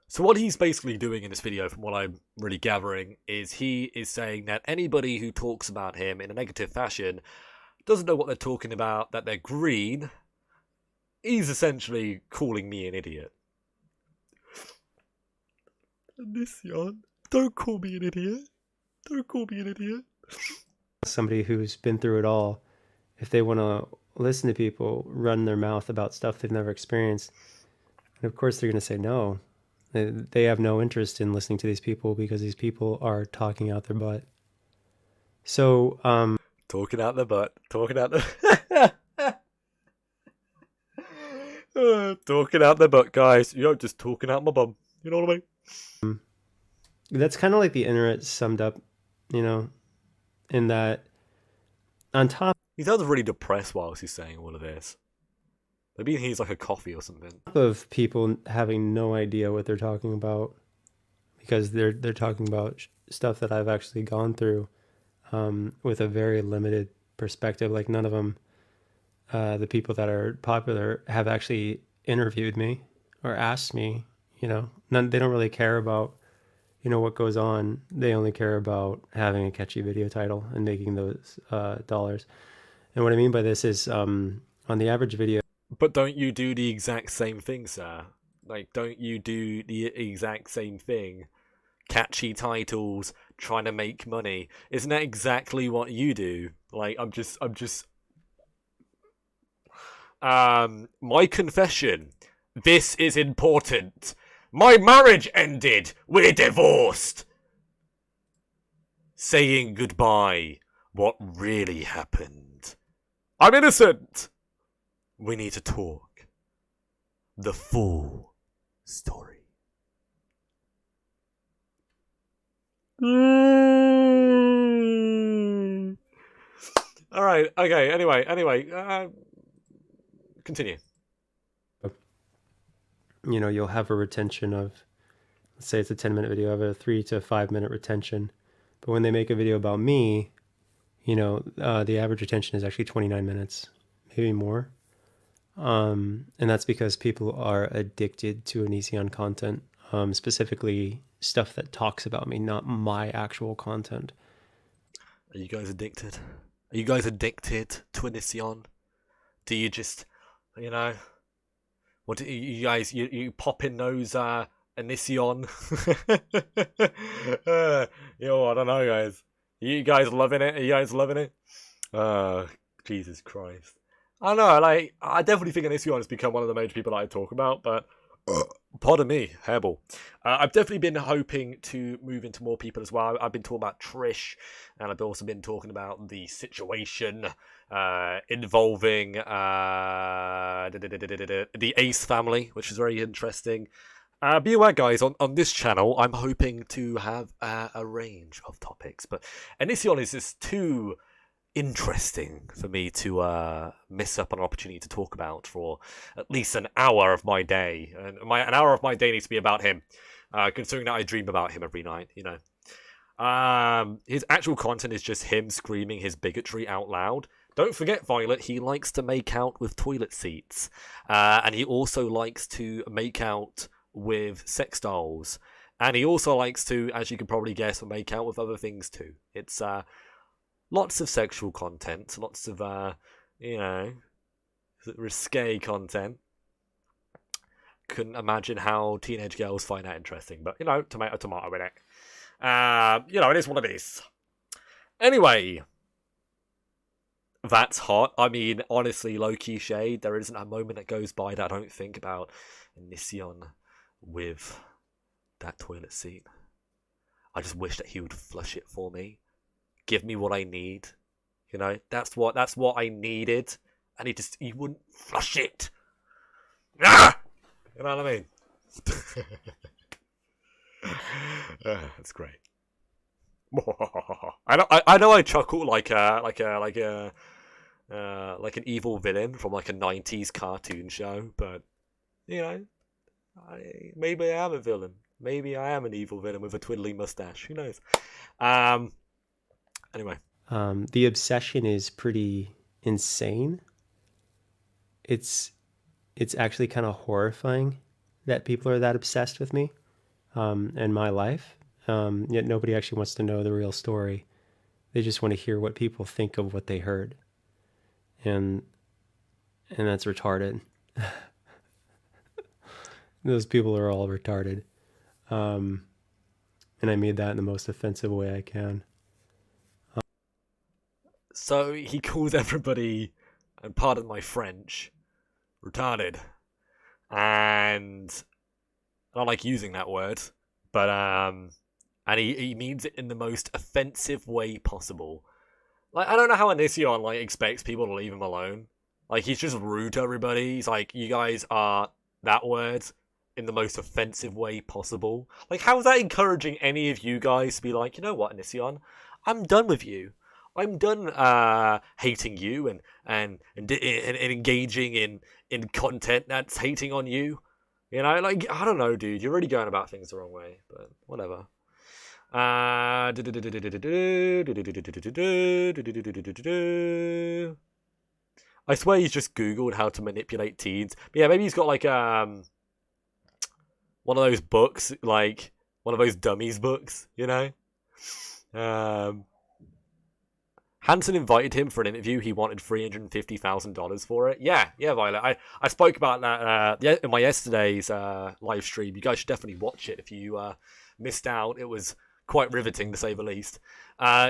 So what he's basically doing in this video, from what I'm really gathering, is he is saying that anybody who talks about him in a negative fashion doesn't know what they're talking about, that they're green. He's essentially calling me an idiot. Onision, don't call me an idiot. Don't call me an idiot. Somebody who's been through it all, if they want to listen to people run their mouth about stuff they've never experienced, and of course they're going to say no. They have no interest in listening to these people because these people are talking out their butt. So, talking out the butt, talking out the talking out the butt, guys. You're just talking out my bum. You know what I mean? That's kind of like the internet summed up, in that on top. He sounds really depressed whilst he's saying all of this. Maybe he's like a coffee or something. Of people having no idea what they're talking about, because they're talking about stuff that I've actually gone through, with a very limited perspective. Like, none of them, the people that are popular, have actually interviewed me or asked me. None. They don't really care about, what goes on. They only care about having a catchy video title and making those dollars. And what I mean by this is, on the average video. But don't you do the exact same thing, sir? Like, don't you do the exact same thing? Catchy titles, trying to make money. Isn't that exactly what you do? Like, I'm just... my confession. This is important. My marriage ended. We're divorced. Saying goodbye. What really happened? I'm innocent. We need to talk. The full story. All right. Okay. Anyway. Continue. You'll have a retention of, let's say it's a 10-minute video, I have a 3 to 5 minute retention. But when they make a video about me, the average retention is actually 29 minutes, maybe more. And that's because people are addicted to Onision content, specifically stuff that talks about me, not my actual content. Are you guys addicted? Are you guys addicted to Onision? Do you just, what do you guys, you pop in those Onision? I don't know, guys. You guys loving it? Are you guys loving it? Jesus Christ. I don't know, I definitely think Onision has become one of the major people I talk about, but pardon me, hairball. I've definitely been hoping to move into more people as well. I've been talking about Trish, and I've also been talking about the situation involving the Ace family, which is very interesting. Be aware, guys, on this channel, I'm hoping to have a range of topics, but Onision is just too interesting for me to miss up on an opportunity to talk about for at least an hour of my day. And an hour of my day needs to be about him, considering that I dream about him every night, His actual content is just him screaming his bigotry out loud. Don't forget, Violet, he likes to make out with toilet seats. And he also likes to make out with sex dolls. And he also likes to, as you can probably guess, make out with other things too. It's lots of sexual content, lots of, risque content. Couldn't imagine how teenage girls find that interesting, but, tomato, innit? It is what it is. Anyway, that's hot. I mean, honestly, low-key shade, there isn't a moment that goes by that I don't think about Onision with that toilet seat. I just wish that he would flush it for me. Give me what I need. You know, that's what I needed, and he wouldn't flush it. Ah! You know what I mean? That's great. I know I chuckle like an evil villain from like a '90s cartoon show, but you know, maybe I am a villain. Maybe I am an evil villain with a twiddly mustache. Who knows? Anyway, The obsession is pretty insane. It's actually kind of horrifying that people are that obsessed with me and my life. Yet nobody actually wants to know the real story. They just want to hear what people think of what they heard, and that's retarded. Those people are all retarded, and I made that in the most offensive way I can. so he calls everybody, and pardon my French, retarded, and I don't like using that word, but and he means it in the most offensive way possible. Like, I don't know how Onision like expects people to leave him alone. Like, he's just rude to everybody. He's like, you guys are that word in the most offensive way possible. Like, how is that encouraging any of you guys to be like, you know what, Onision, I'm done with you. I'm done hating you and engaging in content that's hating on you. You know, like, I don't know, dude. You're really going about things the wrong way, but whatever. I swear he's just Googled how to manipulate teens. But yeah, maybe he's got like one of those books, like one of those dummies books, you know? Hanson invited him for an interview. He wanted $350,000 for it. Yeah, Violet. I spoke about that in my yesterday's live stream. You guys should definitely watch it if you missed out. It was quite riveting, to say the least.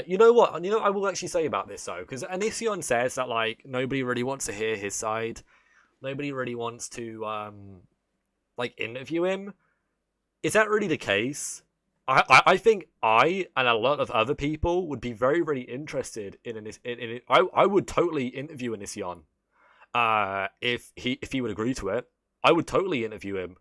You know what? I will actually say about this, though, because Onision says that like nobody really wants to hear his side. Nobody really wants to like interview him. Is that really the case? I think I and a lot of other people would be very, very interested in it. I would totally interview Onision. If he would agree to it, I would totally interview him.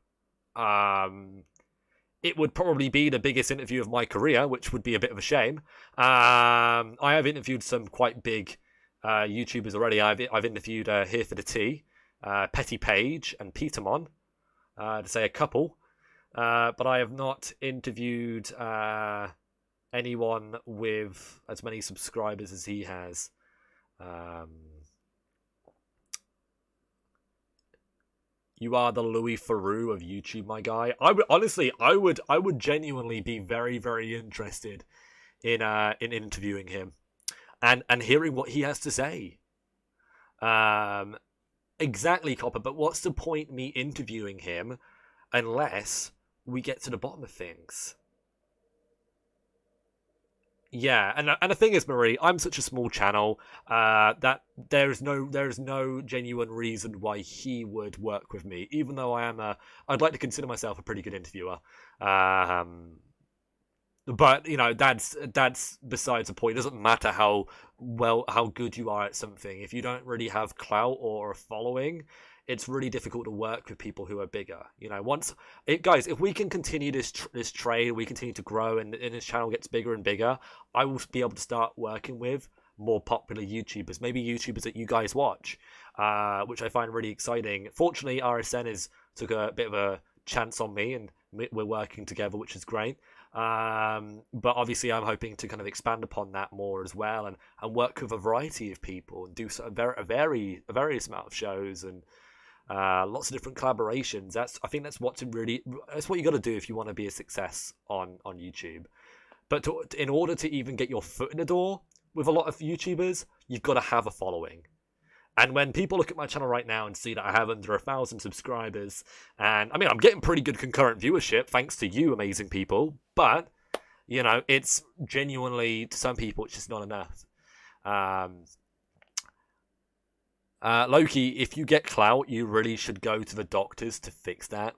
It would probably be the biggest interview of my career, which would be a bit of a shame. I have interviewed some quite big YouTubers already. I've interviewed Here for the Tea, Petty Page, and Petermon, to say a couple. But I have not interviewed anyone with as many subscribers as he has. You are the Louis Theroux of YouTube, my guy. I would genuinely be very, very interested in interviewing him and hearing what he has to say. Exactly, Copper. But what's the point me interviewing him unless we get to the bottom of things? Yeah, and the thing is, Marie, I'm such a small channel that there is no genuine reason why he would work with me, even though I'd like to consider myself a pretty good interviewer. But you know, that's besides the point. It doesn't matter how good you are at something if you don't really have clout or a following. It's really difficult to work with people who are bigger. You know, guys, if we can continue this trade, we continue to grow, and this channel gets bigger and bigger, I will be able to start working with more popular YouTubers, maybe YouTubers that you guys watch, which I find really exciting. Fortunately, RSN took a bit of a chance on me, and we're working together, which is great. But obviously, I'm hoping to kind of expand upon that more as well, and work with a variety of people and do a various amount of shows and lots of different collaborations. I think that's what you got to do if you want to be a success on YouTube. But in order to even get your foot in the door with a lot of YouTubers, you've got to have a following. And when people look at my channel right now and see that I have under 1,000 subscribers, and I mean, I'm getting pretty good concurrent viewership thanks to you amazing people, but you know, it's genuinely, to some people, it's just not enough. Loki, if you get clout, you really should go to the doctors to fix that.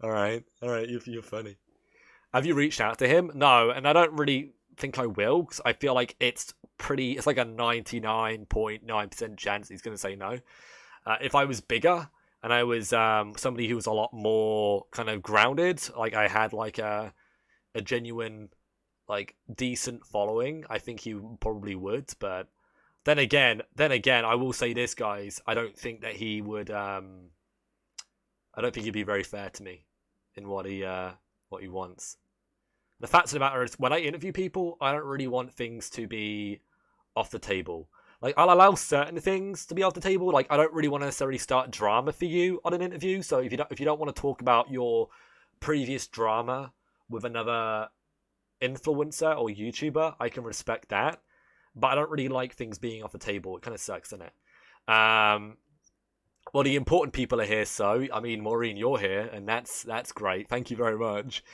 All right, you're funny. Have you reached out to him? No, and I don't really think I will, because I feel like it's it's like a 99.9% chance he's going to say no. If I was bigger and I was somebody who was a lot more kind of grounded, like I had like a genuine, like decent following, I think he probably would. But then again, I will say this, guys. I don't think that he would. I don't think he'd be very fair to me in what he wants. The fact of the matter is, when I interview people, I don't really want things to be off the table. Like, I'll allow certain things to be off the table. Like, I don't really want to necessarily start drama for you on an interview. So if you don't want to talk about your previous drama with another influencer or YouTuber, I can respect that. But I don't really like things being off the table. It kind of sucks, doesn't it? Well, the important people are here, so I mean, Maureen, you're here, and that's great. Thank you very much.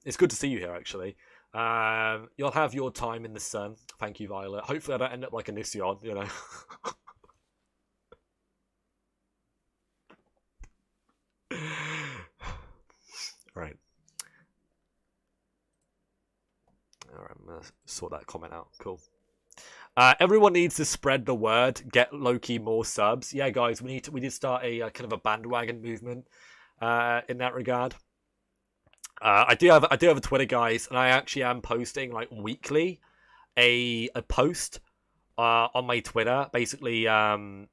It's good to see you here, actually. You'll have your time in the sun. Thank you, Violet. Hopefully, I don't end up like Onision, you know. Right. All right, I'm gonna sort that comment out. Cool. Everyone needs to spread the word. Get Loki more subs. Yeah, guys, we did start a kind of a bandwagon movement in that regard. I do have a Twitter, guys, and I actually am posting like weekly a post on my Twitter. Basically, I'm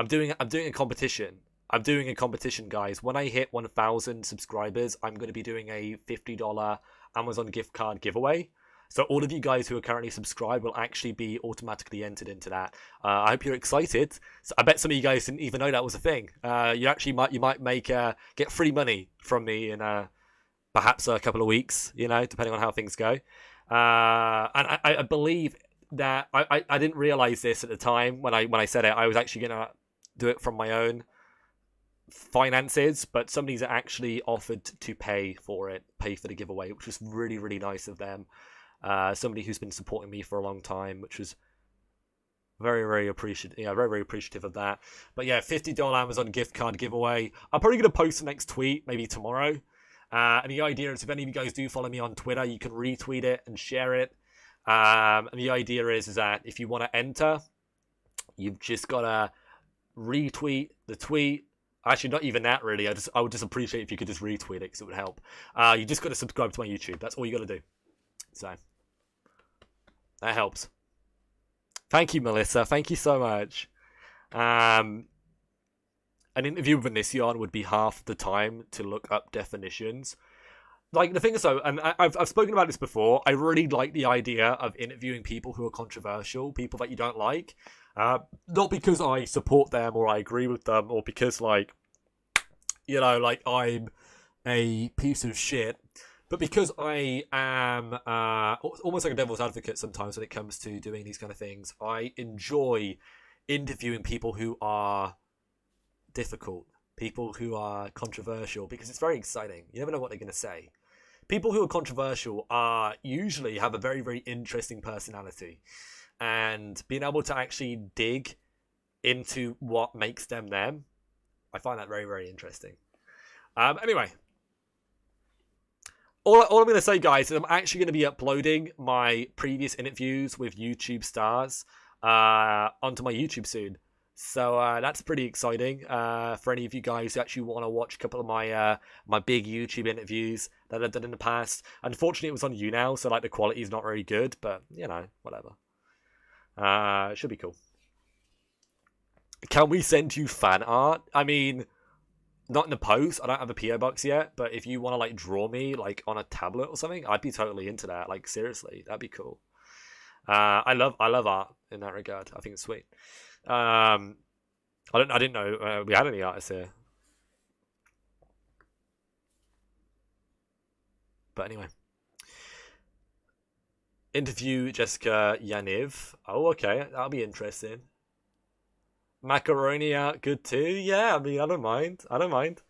doing a competition. I'm doing a competition, guys. When I hit 1,000 subscribers, I'm going to be doing a $50 Amazon gift card giveaway. So all of you guys who are currently subscribed will actually be automatically entered into that. I hope you're excited. So I bet some of you guys didn't even know that was a thing. You might get free money from me in perhaps a couple of weeks, you know, depending on how things go. And I believe that I didn't realize this at the time when I said it. I was actually gonna do it from my own finances, but somebody's actually offered to pay for the giveaway, which was really, really nice of them. Somebody who's been supporting me for a long time, which was very, very appreciative. Yeah, very, very appreciative of that. But yeah, $50 Amazon gift card giveaway. I'm probably going to post the next tweet, maybe tomorrow. And the idea is, if any of you guys do follow me on Twitter, you can retweet it and share it. And the idea is that if you want to enter, you've just got to retweet the tweet. Actually, not even that, really. I would just appreciate if you could just retweet it, because it would help. You just got to subscribe to my YouTube. That's all you got to do. So that helps. Thank you, Melissa. Thank you so much. An interview with Onision would be half the time to look up definitions. Like, the thing is, though, and I've spoken about this before, I really like the idea of interviewing people who are controversial, people that you don't like. Not because I support them or I agree with them, or because, like, you know, like, I'm a piece of shit, but because I am almost like a devil's advocate sometimes when it comes to doing these kind of things. I enjoy interviewing people who are difficult, people who are controversial, because it's very exciting. You never know what they're going to say. People who are controversial usually have a very, very interesting personality, and being able to actually dig into what makes them, I find that very, very interesting. Anyway, all I'm going to say, guys, is I'm actually going to be uploading my previous interviews with YouTube stars onto my YouTube soon. So that's pretty exciting for any of you guys who actually want to watch a couple of my my big YouTube interviews that I've done in the past. Unfortunately, it was on YouNow, so like the quality is not very good, but you know, whatever. It should be cool. Can we send you fan art? I mean, not in the post. I don't have a PO box yet, but if you want to like draw me like on a tablet or something, I'd be totally into that. Like, seriously, that'd be cool. I love art in that regard. I think it's sweet. I didn't know we had any artists here. But anyway. Interview Jessica Yaniv. Oh, okay. That'll be interesting. Macaroni out good too. Yeah, I mean, I don't mind.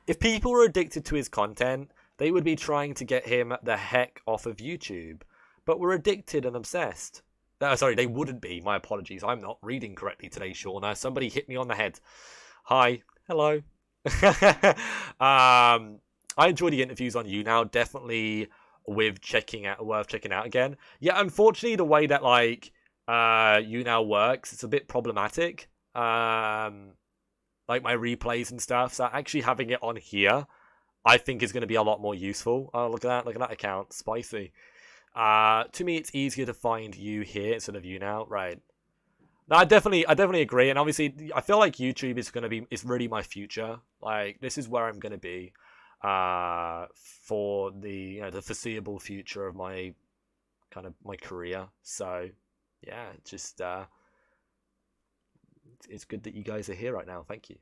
If people were addicted to his content, they would be trying to get him the heck off of YouTube. But we're addicted and obsessed. Sorry, they wouldn't be. My apologies. I'm not reading correctly today, Shauna. Somebody hit me on the head. Hi. Hello. I enjoy the interviews on YouNow. Definitely worth checking out again. Yeah, unfortunately, the way that like you now works, it's a bit problematic. Like my replays and stuff. So actually having it on here, I think is going to be a lot more useful. Oh, look at that account, spicy. To me, it's easier to find you here instead of you now, right? No, I definitely agree, and obviously, I feel like YouTube is really my future. Like, this is where I'm gonna be, for the foreseeable future of my kind of my career. So, yeah, just it's good that you guys are here right now. Thank you.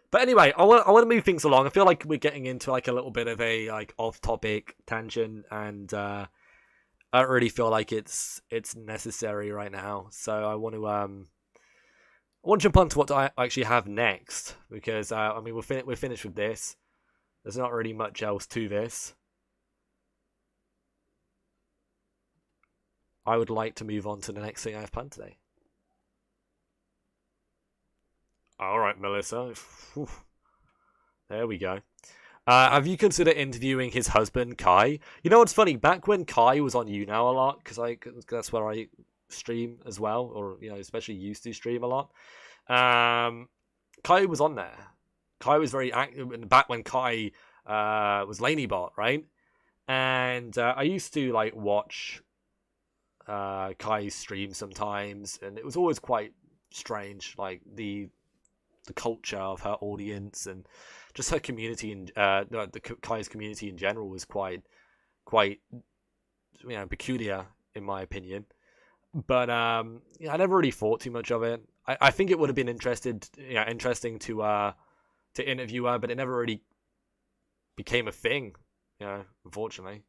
But anyway, I want to move things along. I feel like we're getting into like a little bit of a like off-topic tangent, and I don't really feel like it's necessary right now. So I want to jump on to what I actually have next, because I mean we're finished with this. There's not really much else to this. I would like to move on to the next thing I have planned today. All right, Melissa. There we go. Have you considered interviewing his husband, Kai? You know what's funny? Back when Kai was on YouNow a lot, because that's where I stream as well, or especially used to stream a lot. Kai was on there. Kai was very active back when Kai was LaneyBot, right? And I used to like watch Kai's stream sometimes, and it was always quite strange, like the culture of her audience and just her community, and Kai's community in general was quite peculiar in my opinion. But I never really thought too much of it. I think it would have been interesting to interview her, but it never really became a thing, unfortunately.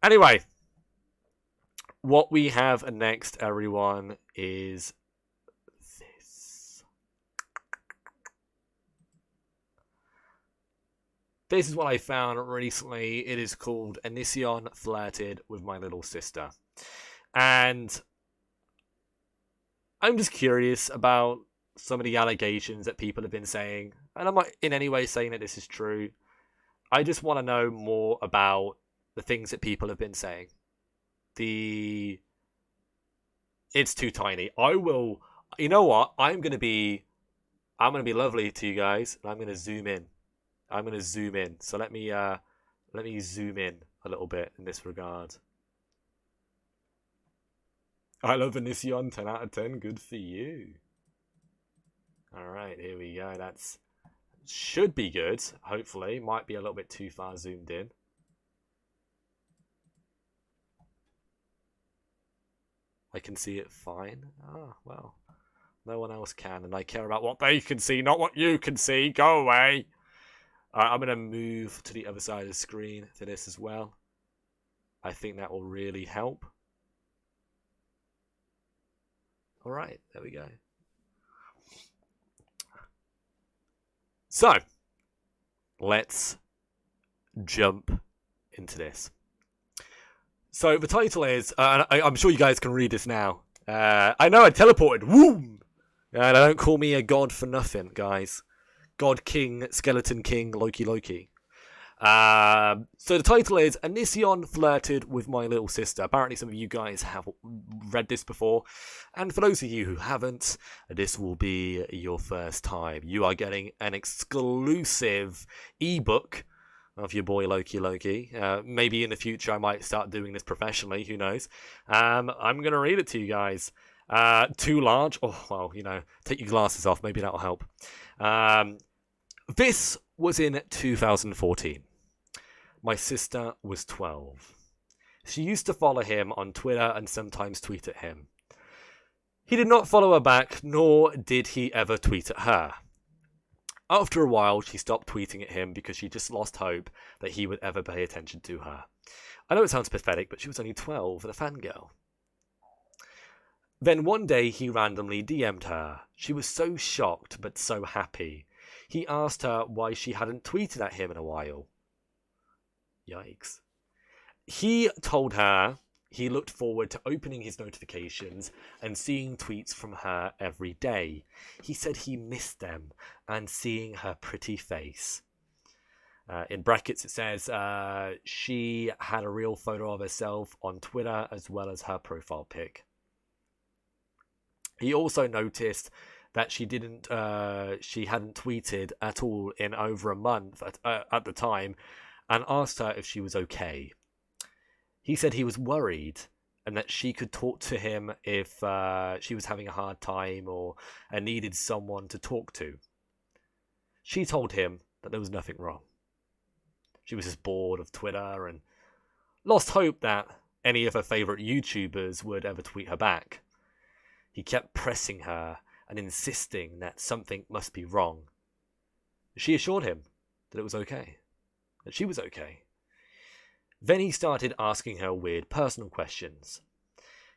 Anyway, what we have next, everyone, is this. This is what I found recently. It is called Onision Flirted with My Little Sister. And I'm just curious about some of the allegations that people have been saying. And I'm not in any way saying that this is true. I just want to know more about the things that people have been saying. It's too tiny. You know what? I'm gonna be lovely to you guys, and I'm gonna zoom in. So let me zoom in a little bit in this regard. I love Onision, 10 out of 10. Good for you. All right, here we go. That's should be good. Hopefully, might be a little bit too far zoomed in. I can see it fine. Well, no one else can, and I care about what they can see, not what you can see. Go away. I'm going to move to the other side of the screen for this as well. I think that will really help. All right, there we go. So, let's jump into this. So the title is, I'm sure you guys can read this now. I know I teleported, woo! And don't call me a god for nothing, guys. God King, Skeleton King, LowkeyLoki. So the title is Onision Flirted with My Little Sister. Apparently some of you guys have read this before. And for those of you who haven't, this will be your first time. You are getting an exclusive ebook of your boy LowkeyLoki. Maybe in the future I might start doing this professionally, who knows. I'm going to read it to you guys. Too large? Oh, well, take your glasses off. Maybe that'll help. This was in 2014. My sister was 12. She used to follow him on Twitter and sometimes tweet at him. He did not follow her back, nor did he ever tweet at her. After a while, she stopped tweeting at him because she just lost hope that he would ever pay attention to her. I know it sounds pathetic, but she was only 12 and a fangirl. Then one day he randomly DM'd her. She was so shocked but so happy. He asked her why she hadn't tweeted at him in a while. Yikes. He told her he looked forward to opening his notifications and seeing tweets from her every day. He said he missed them and seeing her pretty face. In brackets, it says she had a real photo of herself on Twitter as well as her profile pic. He also noticed that she hadn't tweeted at all in over a month at the time, and asked her if she was okay. He said he was worried and that she could talk to him if she was having a hard time or needed someone to talk to. She told him that there was nothing wrong. She was just bored of Twitter and lost hope that any of her favourite YouTubers would ever tweet her back. He kept pressing her and insisting that something must be wrong. She assured him that it was okay, that she was okay. Then he started asking her weird personal questions.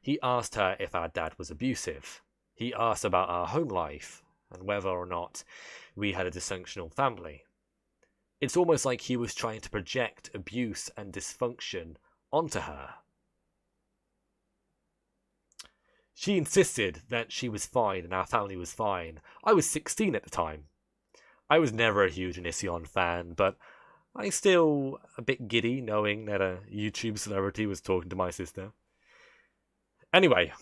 He asked her if our dad was abusive. He asked about our home life and whether or not we had a dysfunctional family. It's almost like he was trying to project abuse and dysfunction onto her. She insisted that she was fine and our family was fine. I was 16 at the time. I was never a huge Onision fan, but I still a bit giddy knowing that a YouTube celebrity was talking to my sister. Anyway,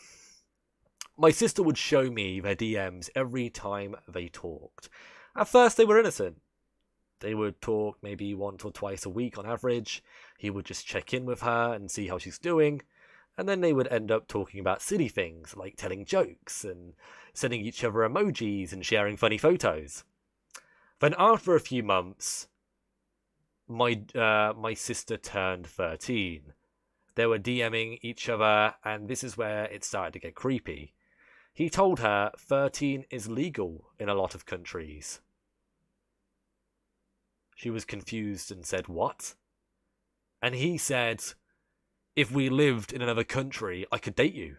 my sister would show me their DMs every time they talked. At first they were innocent. They would talk maybe once or twice a week on average. He would just check in with her and see how she's doing. And then they would end up talking about silly things like telling jokes and sending each other emojis and sharing funny photos. Then after a few months, my sister turned 13. They were DMing each other, and this is where it started to get creepy. He told her 13 is legal in a lot of countries. She was confused and said, "What?" And he said, "If we lived in another country, I could date you."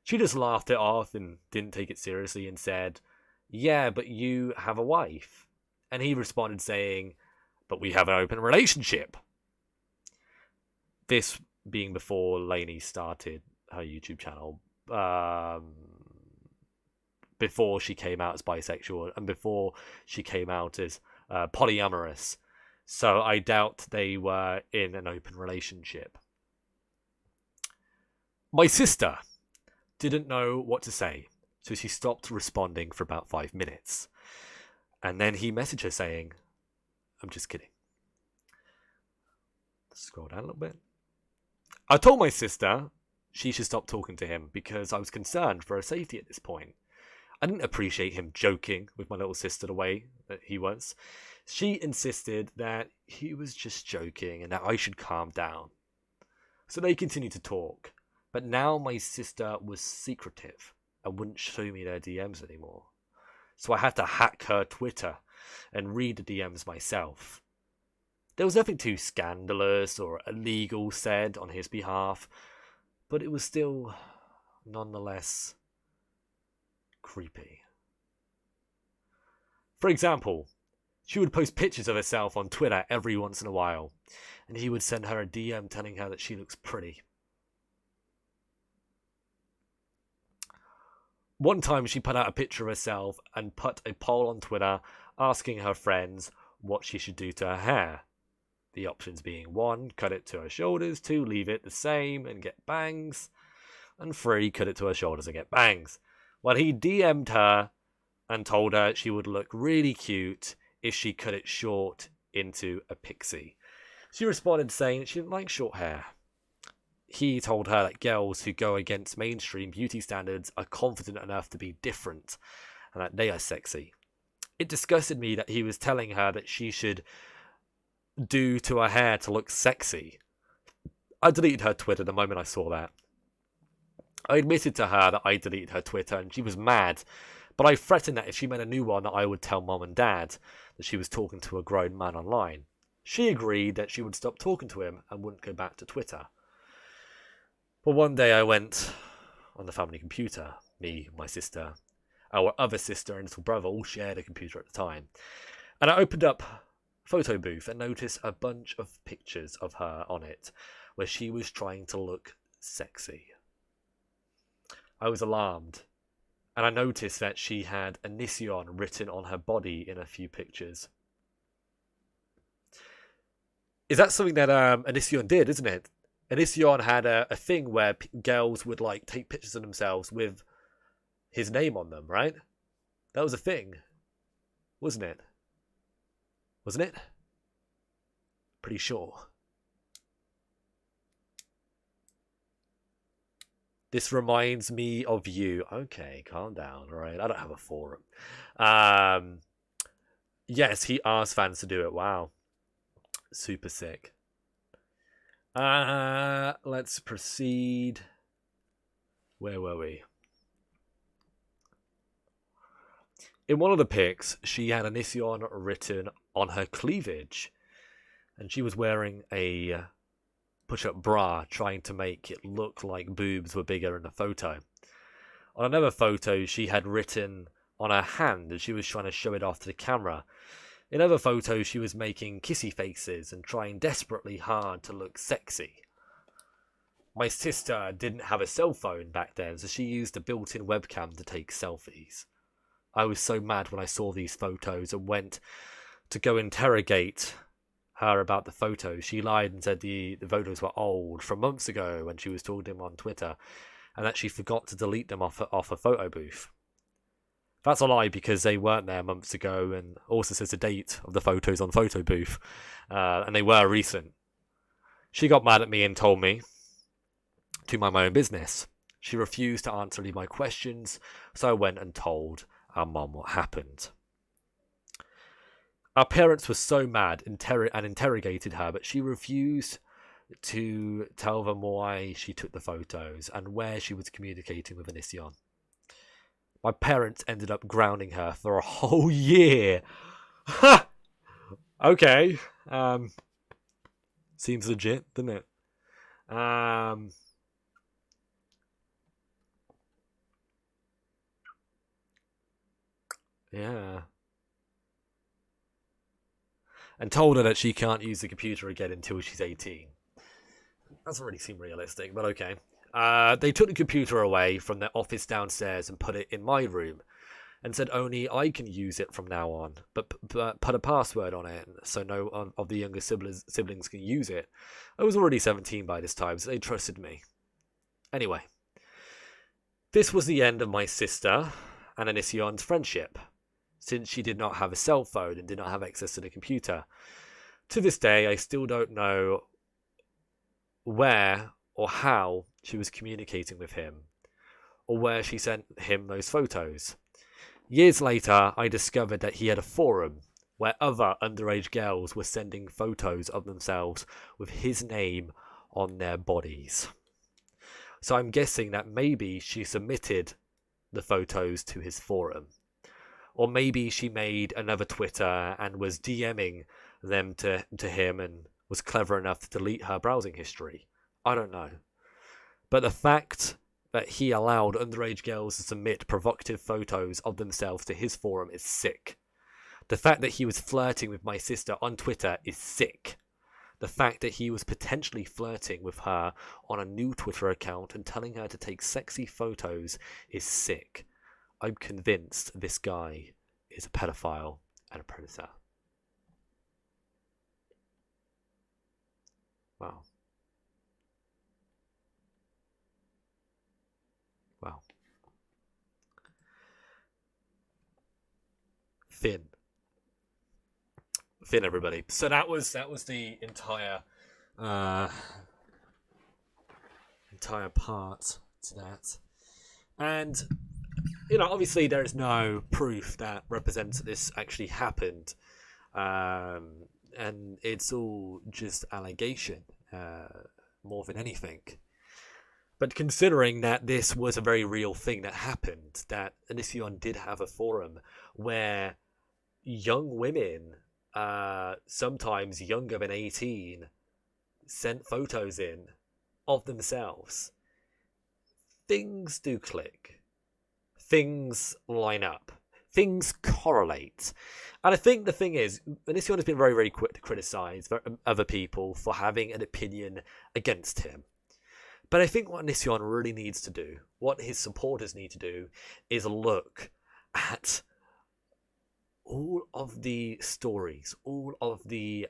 She just laughed it off and didn't take it seriously and said, "Yeah, but you have a wife." And he responded saying, "But we have an open relationship." This being before Lainey started her YouTube channel. Before she came out as bisexual and before she came out as polyamorous. So I doubt they were in an open relationship. My sister didn't know what to say, so she stopped responding for about 5 minutes. And then he messaged her saying, "I'm just kidding." Let's scroll down a little bit. I told my sister she should stop talking to him because I was concerned for her safety at this point. I didn't appreciate him joking with my little sister the way that he was. She insisted that he was just joking and that I should calm down. So they continued to talk, but now my sister was secretive and wouldn't show me their DMs anymore. So I had to hack her Twitter and read the DMs myself. There was nothing too scandalous or illegal said on his behalf, but it was still nonetheless creepy. For example, she would post pictures of herself on Twitter every once in a while, and he would send her a DM telling her that she looks pretty. One time she put out a picture of herself and put a poll on Twitter asking her friends what she should do to her hair. The options being 1, cut it to her shoulders, 2, leave it the same and get bangs, and 3, cut it to her shoulders and get bangs. Well, he DM'd her and told her she would look really cute if she cut it short into a pixie. She responded saying she didn't like short hair. He told her that girls who go against mainstream beauty standards are confident enough to be different and that they are sexy. It disgusted me that he was telling her that she should do to her hair to look sexy. I deleted her Twitter the moment I saw that. I admitted to her that I deleted her Twitter and she was mad, but I threatened that if she made a new one that I would tell Mom and Dad that she was talking to a grown man online. She agreed that she would stop talking to him and wouldn't go back to Twitter. But one day I went on the family computer. Me, my sister, our other sister and little brother all shared a computer at the time. And I opened up Photo Booth and noticed a bunch of pictures of her on it where she was trying to look sexy. I was alarmed, and I noticed that she had Onision written on her body in a few pictures. Is that something that Onision did, isn't it? Onision had a thing where girls would like take pictures of themselves with his name on them, right? That was a thing, wasn't it? Wasn't it? Pretty sure. This reminds me of you. Okay, calm down. All right, I don't have a forum. Yes, he asked fans to do it. Wow, super sick. Let's proceed. Where were we? In one of the pics, she had Onision written on her cleavage, and she was wearing a push-up bra, trying to make it look like boobs were bigger in the photo. On another photo, she had written on her hand, and she was trying to show it off to the camera. In other photos, she was making kissy faces and trying desperately hard to look sexy. My sister didn't have a cell phone back then, so she used a built-in webcam to take selfies. I was so mad when I saw these photos and went to go interrogate her about the photos. She lied and said the photos were old, from months ago when she was talking to him on Twitter, and that she forgot to delete them off a photo booth. That's a lie, because they weren't there months ago, and also says the date of the photos on photo booth, and they were recent. She got mad at me and told me to mind my own business. She refused to answer any of my questions, so I went and told our mum what happened. Our parents were so mad and interrogated her, but she refused to tell them why she took the photos and where she was communicating with Onision. My parents ended up grounding her for a whole year. Ha! Okay. Seems legit, doesn't it? Yeah. And told her that she can't use the computer again until she's 18. Doesn't really seem realistic, but okay. They took the computer away from their office downstairs and put it in my room, and said only I can use it from now on, but put a password on it so no one of the younger siblings can use it. I was already 17 by this time, so they trusted me. Anyway, this was the end of my sister and Onision's friendship, since she did not have a cell phone and did not have access to the computer. To this day, I still don't know where or how she was communicating with him, or where she sent him those photos. Years later, I discovered that he had a forum where other underage girls were sending photos of themselves with his name on their bodies. So I'm guessing that maybe she submitted the photos to his forum. Or maybe she made another Twitter and was DMing them to him and was clever enough to delete her browsing history. I don't know. But the fact that he allowed underage girls to submit provocative photos of themselves to his forum is sick. The fact that he was flirting with my sister on Twitter is sick. The fact that he was potentially flirting with her on a new Twitter account and telling her to take sexy photos is sick. I'm convinced this guy is a pedophile and a predator. Wow. Wow. Finn, everybody. So that was the entire part to that, and obviously there is no proof that represents that this actually happened, and it's all just allegation, more than anything. But considering that this was a very real thing that happened, that Onision did have a forum where young women, sometimes younger than 18, sent photos in of themselves, things do click. Things line up. Things correlate. And I think the thing is, Onision has been very, very quick to criticize other people for having an opinion against him. But I think what Onision really needs to do, what his supporters need to do, is look at all of the stories, all of the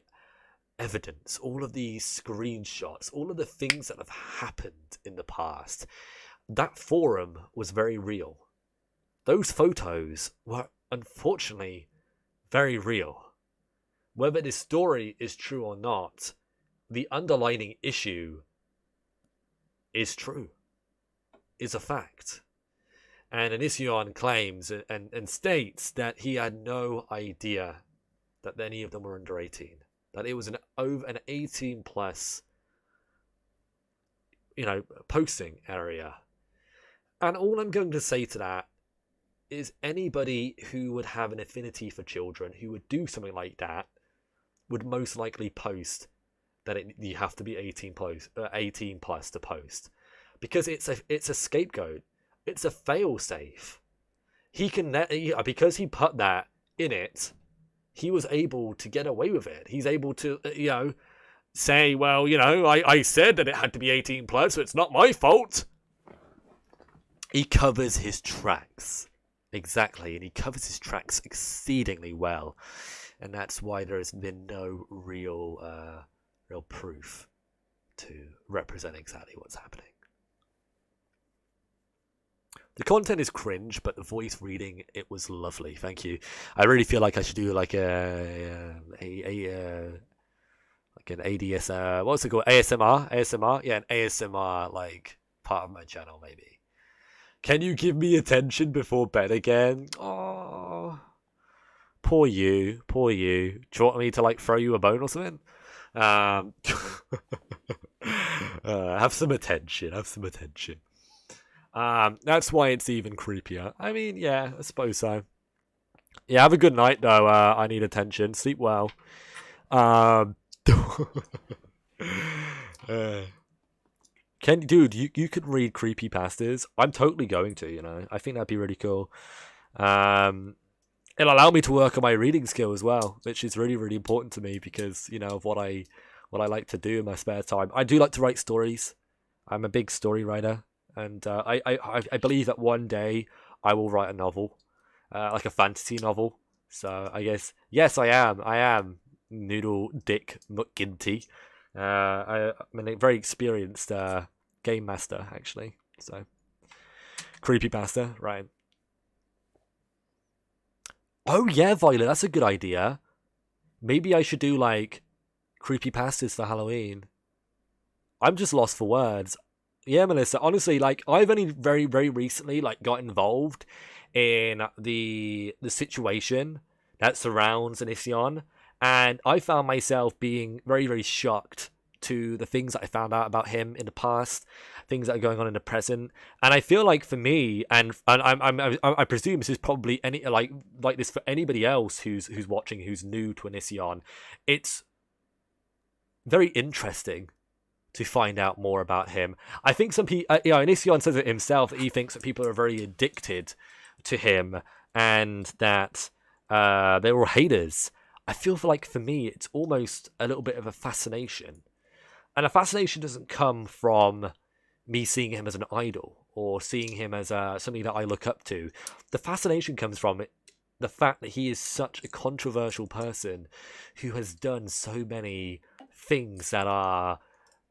evidence, all of these screenshots, all of the things that have happened in the past, that forum was very real. Those photos were unfortunately very real. Whether this story is true or not, the underlying issue is true, is a fact. And Onision claims and states that he had no idea that any of them were under 18. That it was an 18 plus, posting area. And all I'm going to say to that is anybody who would have an affinity for children, who would do something like that, would most likely post that you have to be 18 plus to post. Because it's a scapegoat. It's a fail-safe. Because he put that in it, he was able to get away with it. He's able to, say, well, I said that it had to be 18 plus, so it's not my fault. He covers his tracks. Exactly, and he covers his tracks exceedingly well. And that's why there has been no real proof to represent exactly what's happening. The content is cringe, but the voice reading, it was lovely. Thank you. I really feel like I should do like an ADS, what's it called? ASMR? Yeah, an ASMR like part of my channel maybe. Can you give me attention before bed again? Oh, poor you. Do you want me to like throw you a bone or something? Have some attention. That's why it's even creepier. I mean, yeah, I suppose so. Yeah, have a good night though. I need attention. Sleep well. Dude, you could read creepypastas. I'm totally going to, I think that'd be really cool. It'll allow me to work on my reading skill as well, which is really, really important to me because, of what I like to do in my spare time. I do like to write stories. I'm a big story writer. And I believe that one day I will write a novel, like a fantasy novel. So I guess, yes, I am Noodle Dick McGinty. I'm a very experienced game master, actually. So, creepypasta, right. Oh yeah, Violet, that's a good idea. Maybe I should do, like, creepypastas for Halloween. I'm just lost for words. Yeah, Melissa, honestly, like, I've only very, very recently, like, got involved in the situation that surrounds Onision, and I found myself being very, very shocked to the things that I found out about him in the past, things that are going on in the present, and I feel like for me, and I presume this is probably any like this for anybody else who's watching, who's new to Onision, it's very interesting to find out more about him. I think some people, Onision says it himself, that he thinks that people are very addicted to him and that they're all haters. I feel like for me, it's almost a little bit of a fascination. And a fascination doesn't come from me seeing him as an idol or seeing him as something that I look up to. The fascination comes from the fact that he is such a controversial person who has done so many things that are,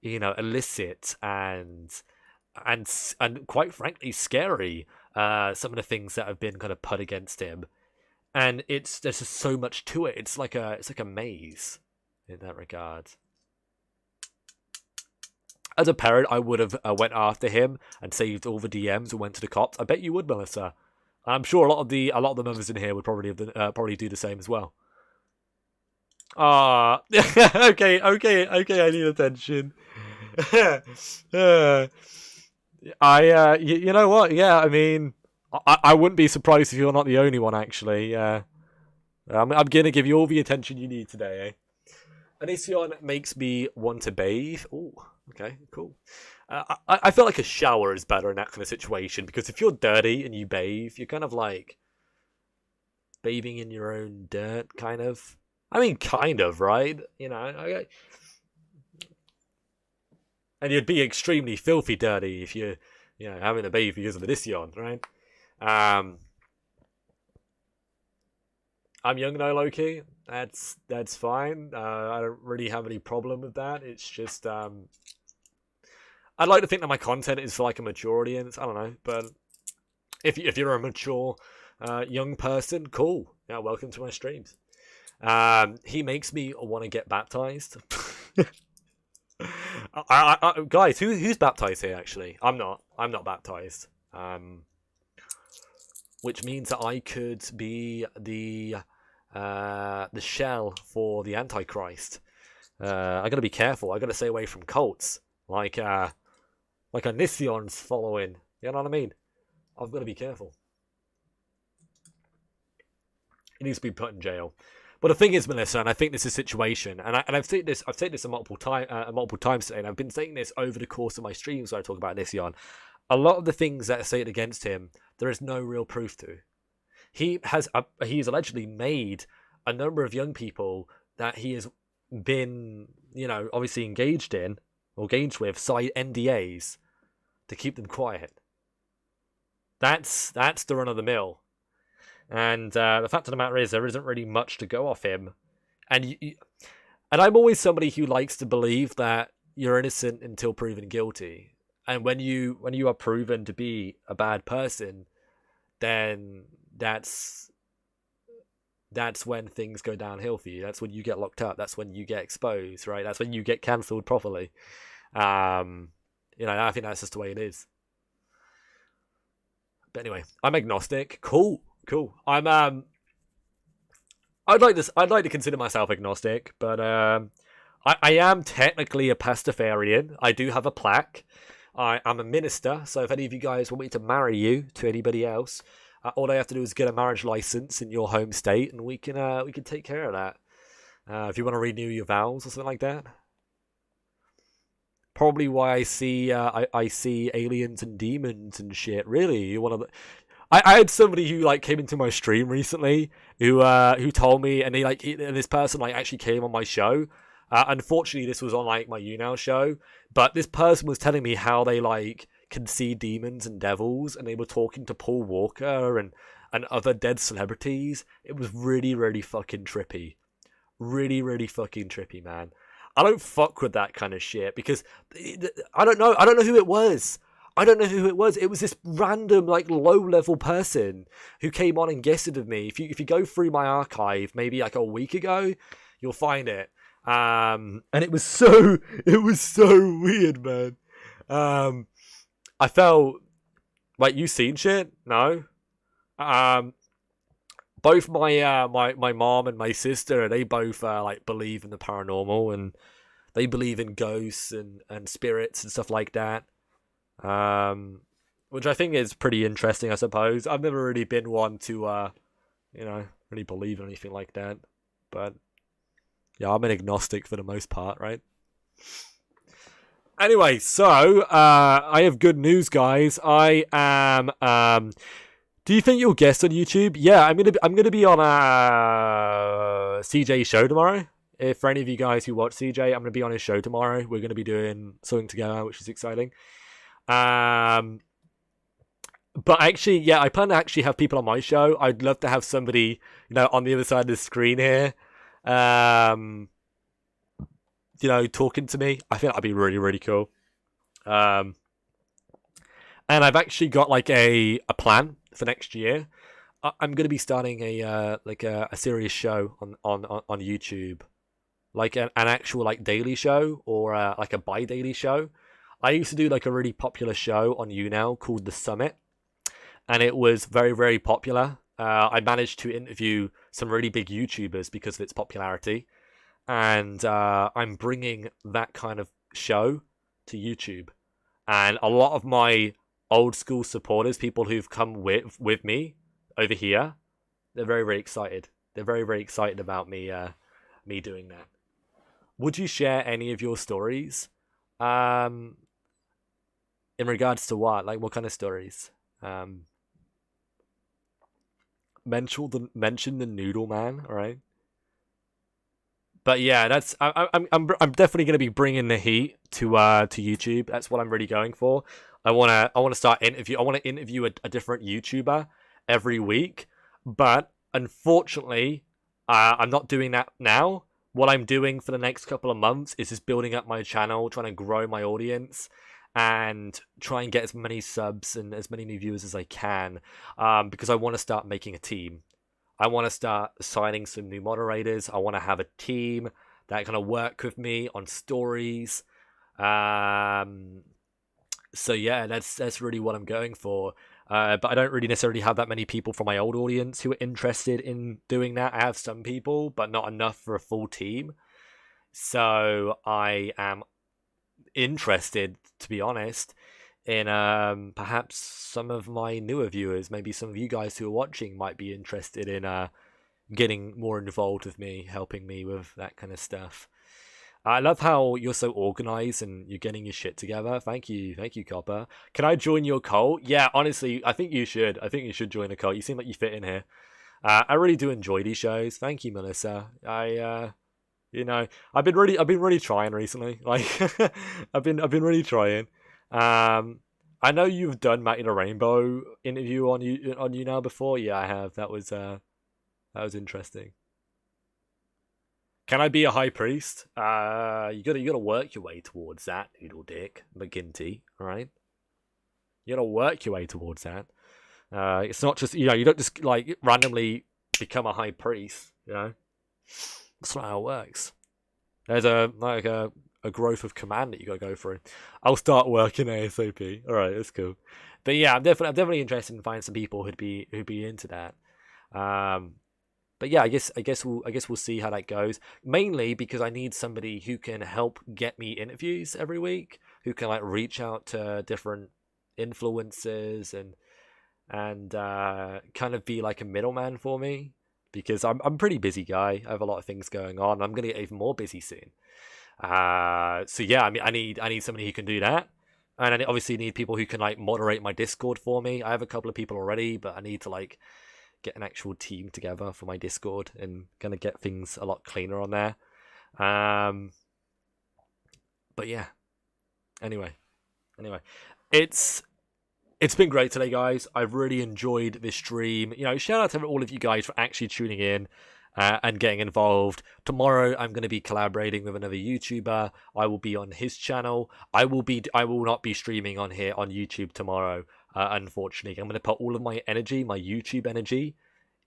illicit and quite frankly scary. Some of the things that have been kind of put against him, and there's just so much to it. It's like a maze in that regard. As a parent, I would have went after him and saved all the DMs and went to the cops. I bet you would, Melissa. I'm sure a lot of the members in here would probably do the same as well. Okay, I need attention. You know what? Yeah, I mean, I wouldn't be surprised if you're not the only one, actually. I'm gonna give you all the attention you need today, eh? Onision makes me want to bathe. Oh, okay, cool. I feel like a shower is better in that kind of situation, because if you're dirty and you bathe, you're kind of like bathing in your own dirt, kind of. I mean, kind of, right? And you'd be extremely filthy dirty if you're, having a bathe because of Onision, right? I'm young though, Loki. That's fine. I don't really have any problem with that. It's just I'd like to think that my content is for like a mature audience. I don't know, but if you're a mature young person, cool. Yeah, welcome to my streams. He makes me want to get baptized. Guys, who's baptized here? Actually, I'm not. I'm not baptized. Which means that I could be the shell for the Antichrist. I gotta be careful. I gotta stay away from cults like Onision's following. You know what I mean? I've got to be careful. He needs to be put in jail. But the thing is, Melissa, and I think this is a situation, and I've said this a multiple times today, and I've been saying this over the course of my streams where I talk about Onision. A lot of the things that are stated against him, there is no real proof to. He has allegedly made a number of young people that he has been, obviously engaged with, sign NDAs to keep them quiet. That's the run of the mill. And the fact of the matter is, there isn't really much to go off him. And I'm always somebody who likes to believe that you're innocent until proven guilty. And when you are proven to be a bad person, then that's when things go downhill for you. That's when you get locked up. That's when you get exposed, right? That's when you get cancelled properly. I think that's just the way it is. But anyway, I'm agnostic. Cool. I'd like to consider myself agnostic, but I am technically a pastafarian. I do have a plaque. I'm a minister, so if any of you guys want me to marry you to anybody else, all I have to do is get a marriage license in your home state, and we can take care of that. If you want to renew your vows or something like that. Probably why I see aliens and demons and shit. Really, you want to? I had somebody who came into my stream recently who told me, and this person actually came on my show. Unfortunately, this was on my YouNow show, but this person was telling me how they can see demons and devils, and they were talking to Paul Walker and other dead celebrities. It was really, really fucking trippy. Really, really fucking trippy, man. I don't fuck with that kind of shit because I don't know who it was. It was this random low-level person who came on and guested of me. If you go through my archive, maybe a week ago, you'll find it. And it was so weird, man. I felt you seen shit? No. Both my mom and my sister, they both believe in the paranormal, and they believe in ghosts and spirits and stuff like that. Which I think is pretty interesting, I suppose. I've never really been one to really believe in anything like that, but yeah, I'm an agnostic for the most part, right? Anyway, so I have good news, guys. I am do you think you'll guest on YouTube? Yeah, I'm gonna be on CJ's show tomorrow. If for any of you guys who watch CJ, I'm gonna be on his show tomorrow. We're gonna be doing something together, which is exciting. But actually, yeah, I plan to actually have people on my show. I'd love to have somebody, on the other side of the screen here, talking to me. I think that'd be really, really cool. And I've actually got a plan for next year. I'm going to be starting a serious show on YouTube, an actual daily show or a bi-daily show. I used to do a really popular show on YouNow called The Summit, and it was very, very popular. I managed to interview some really big YouTubers because of its popularity, and I'm bringing that kind of show to YouTube. And a lot of my old school supporters, people who've come with me over here, they're very, very excited. They're very, very excited about me doing that. Would you share any of your stories? In regards to what? What kind of stories? Mention the Noodle Man, all right? But yeah, I'm definitely going to be bringing the heat to YouTube. That's what I'm really going for. I want to start interview. I want to interview a different YouTuber every week. But unfortunately, I'm not doing that now. What I'm doing for the next couple of months is just building up my channel, trying to grow my audience, and try and get as many subs and as many new viewers as I can, because I want to start making a team. I want to start signing some new moderators. I want to have a team that kind of work with me on stories. So yeah, that's really what I'm going for. But I don't really necessarily have that many people from my old audience who are interested in doing that. I have some people, but not enough for a full team. So I am interested, to be honest, in perhaps some of my newer viewers, maybe some of you guys who are watching might be interested in getting more involved with me, helping me with that kind of stuff. I love how you're so organized and you're getting your shit together. Thank you, Copper. Can I join your cult? Yeah, honestly, I think you should. I think you should join a cult. You seem like you fit in here. I really do enjoy these shows. Thank you, Melissa. I've been really trying recently. Like, I've been really trying. I know you've done Matty the Rainbow interview on you now before. Yeah, I have. That was interesting. Can I be a high priest? You gotta work your way towards that, Noodle Dick McGinty. All right, you gotta work your way towards that. It's not just you don't just like randomly become a high priest. That's not how it works. There's a growth of command that you gotta go through. I'll start working ASAP. All right, that's cool. But yeah, I'm definitely interested in finding some people who'd be into that. But yeah, I guess we'll see how that goes. Mainly because I need somebody who can help get me interviews every week, who can like reach out to different influencers and kind of be like a middleman for me, because I'm a pretty busy guy. I have a lot of things going on. I'm gonna get even more busy soon. So yeah, I mean, I need somebody who can do that, and I obviously need people who can like moderate my Discord for me. I have a couple of people already, but I need to like get an actual team together for my Discord and gonna get things a lot cleaner on there. But yeah. Anyway, it's been great today, guys. I've really enjoyed this stream. Shout out to all of you guys for actually tuning in and getting involved. Tomorrow, I'm going to be collaborating with another YouTuber. I will be on his channel. I will not be streaming on here on YouTube tomorrow. Unfortunately, I'm going to put all of my energy, my YouTube energy,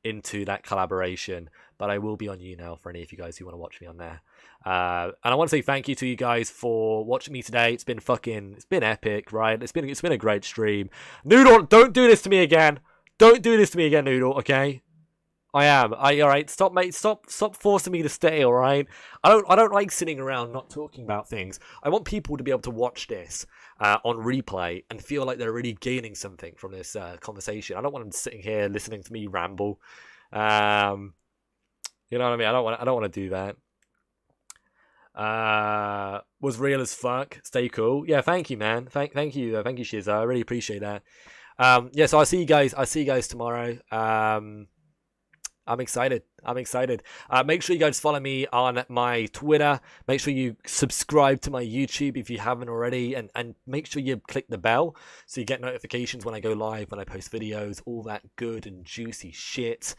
into that collaboration. But I will be on now for any of you guys who want to watch me on there. And I want to say thank you to you guys for watching me today. It's been epic, right? It's been a great stream. Noodle, don't do this to me again. Don't do this to me again, Noodle. Okay. All right. Stop, mate. Stop forcing me to stay. All right. I don't like sitting around not talking about things. I want people to be able to watch this on replay and feel like they're really gaining something from this conversation. I don't want them sitting here listening to me ramble. You know what I mean? I don't want to do that. Was real as fuck. Stay cool. Yeah. Thank you, man. Thank you. Thank you, Shiza. I really appreciate that. Yeah. So I'll see you guys tomorrow. I'm excited. Make sure you guys follow me on my Twitter. Make sure you subscribe to my YouTube if you haven't already. And make sure you click the bell so you get notifications when I go live, when I post videos, all that good and juicy shit.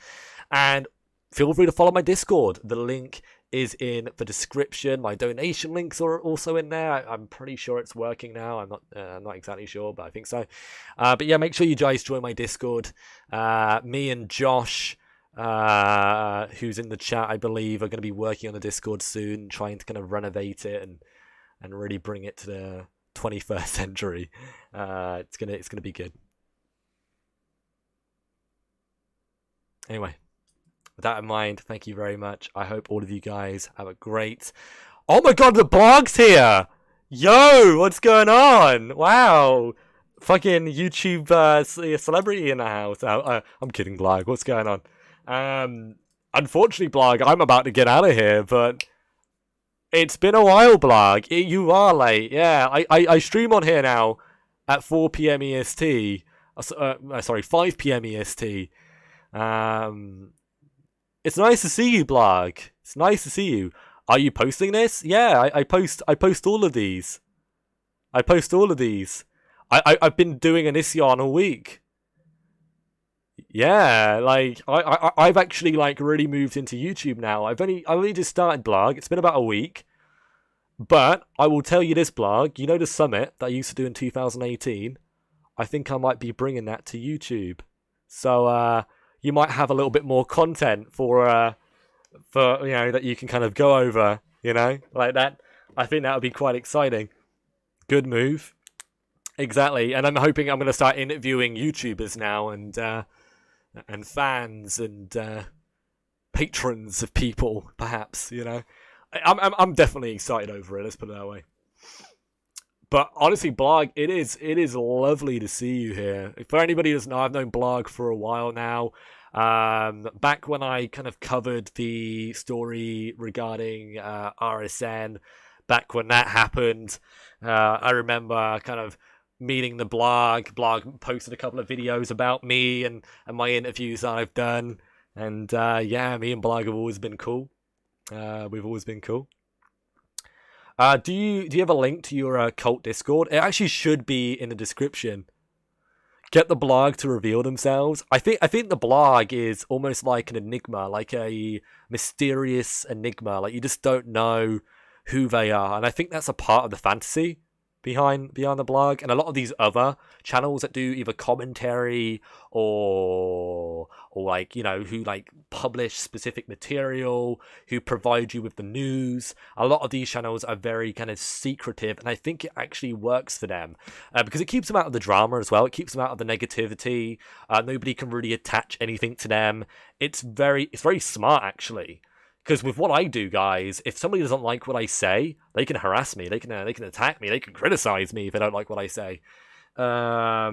And feel free to follow my Discord. The link is in the description. My donation links are also in there. I'm pretty sure it's working now. I'm not exactly sure, but I think so. But yeah, make sure you guys join my Discord. Me and Josh, who's in the chat, I believe, are going to be working on the Discord soon, trying to kind of renovate it and really bring it to the 21st century. It's gonna be good. Anyway, with that in mind, thank you very much. I hope all of you guys have a great... Oh my god, the blog's here! Yo, what's going on? Wow. Fucking YouTube celebrity in the house. I'm kidding, Blag. What's going on? Unfortunately, Blag, I'm about to get out of here, but it's been a while, Blag. You are late. Yeah, I stream on here now at 4 p.m. EST. Sorry, 5 p.m. EST. It's nice to see you, Blag. It's nice to see you. Are you posting this? Yeah, I post all of these. I've been doing Onision all week. Yeah, like I've actually like really moved into YouTube now. I've only just started blog. It's been about a week, but I will tell you this blog. You know the summit that I used to do in 2018. I think I might be bringing that to YouTube. So you might have a little bit more content for that you can kind of go over. Like that. I think that would be quite exciting. Good move. Exactly, and I'm hoping I'm going to start interviewing YouTubers now and fans and patrons of people, perhaps. I'm definitely excited over it. Let's put it that way. But honestly, Blarg, it is lovely to see you here. For anybody who doesn't know, I've known Blarg for a while now. Back when I kind of covered the story regarding RSN, back when that happened, I remember kind of meeting the blog. Blog posted a couple of videos about me and my interviews that I've done. And yeah, me and Blog have always been cool. We've always been cool. Do you have a link to your cult Discord? It actually should be in the description. Get the blog to reveal themselves. I think the blog is almost like an enigma, like a mysterious enigma. Like you just don't know who they are, and I think that's a part of the fantasy behind the blog. And a lot of these other channels that do either commentary or like who like publish specific material, who provide you with the news. A lot of these channels are very kind of secretive, and I think it actually works for them because it keeps them out of the drama as well. It keeps them out of the negativity. Nobody can really attach anything to them. It's very smart actually. Because with what I do, guys, if somebody doesn't like what I say, they can harass me, they can attack me, they can criticize me if they don't like what I say. I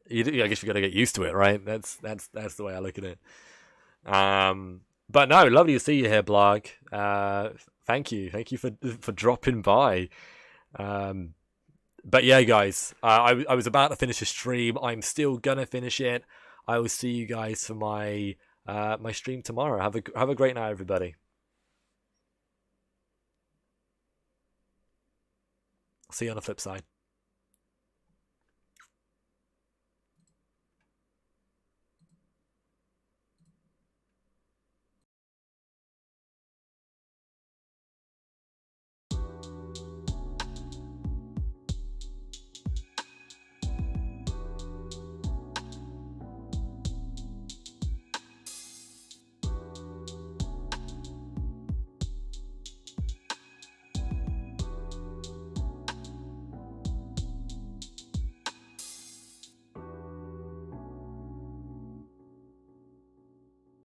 guess you got to get used to it, right? That's the way I look at it. But no, lovely to see you here, Blog. Thank you for dropping by. But yeah, guys, I was about to finish a stream. I'm still gonna finish it. I will see you guys for my stream tomorrow. Have a great night, everybody. See you on the flip side.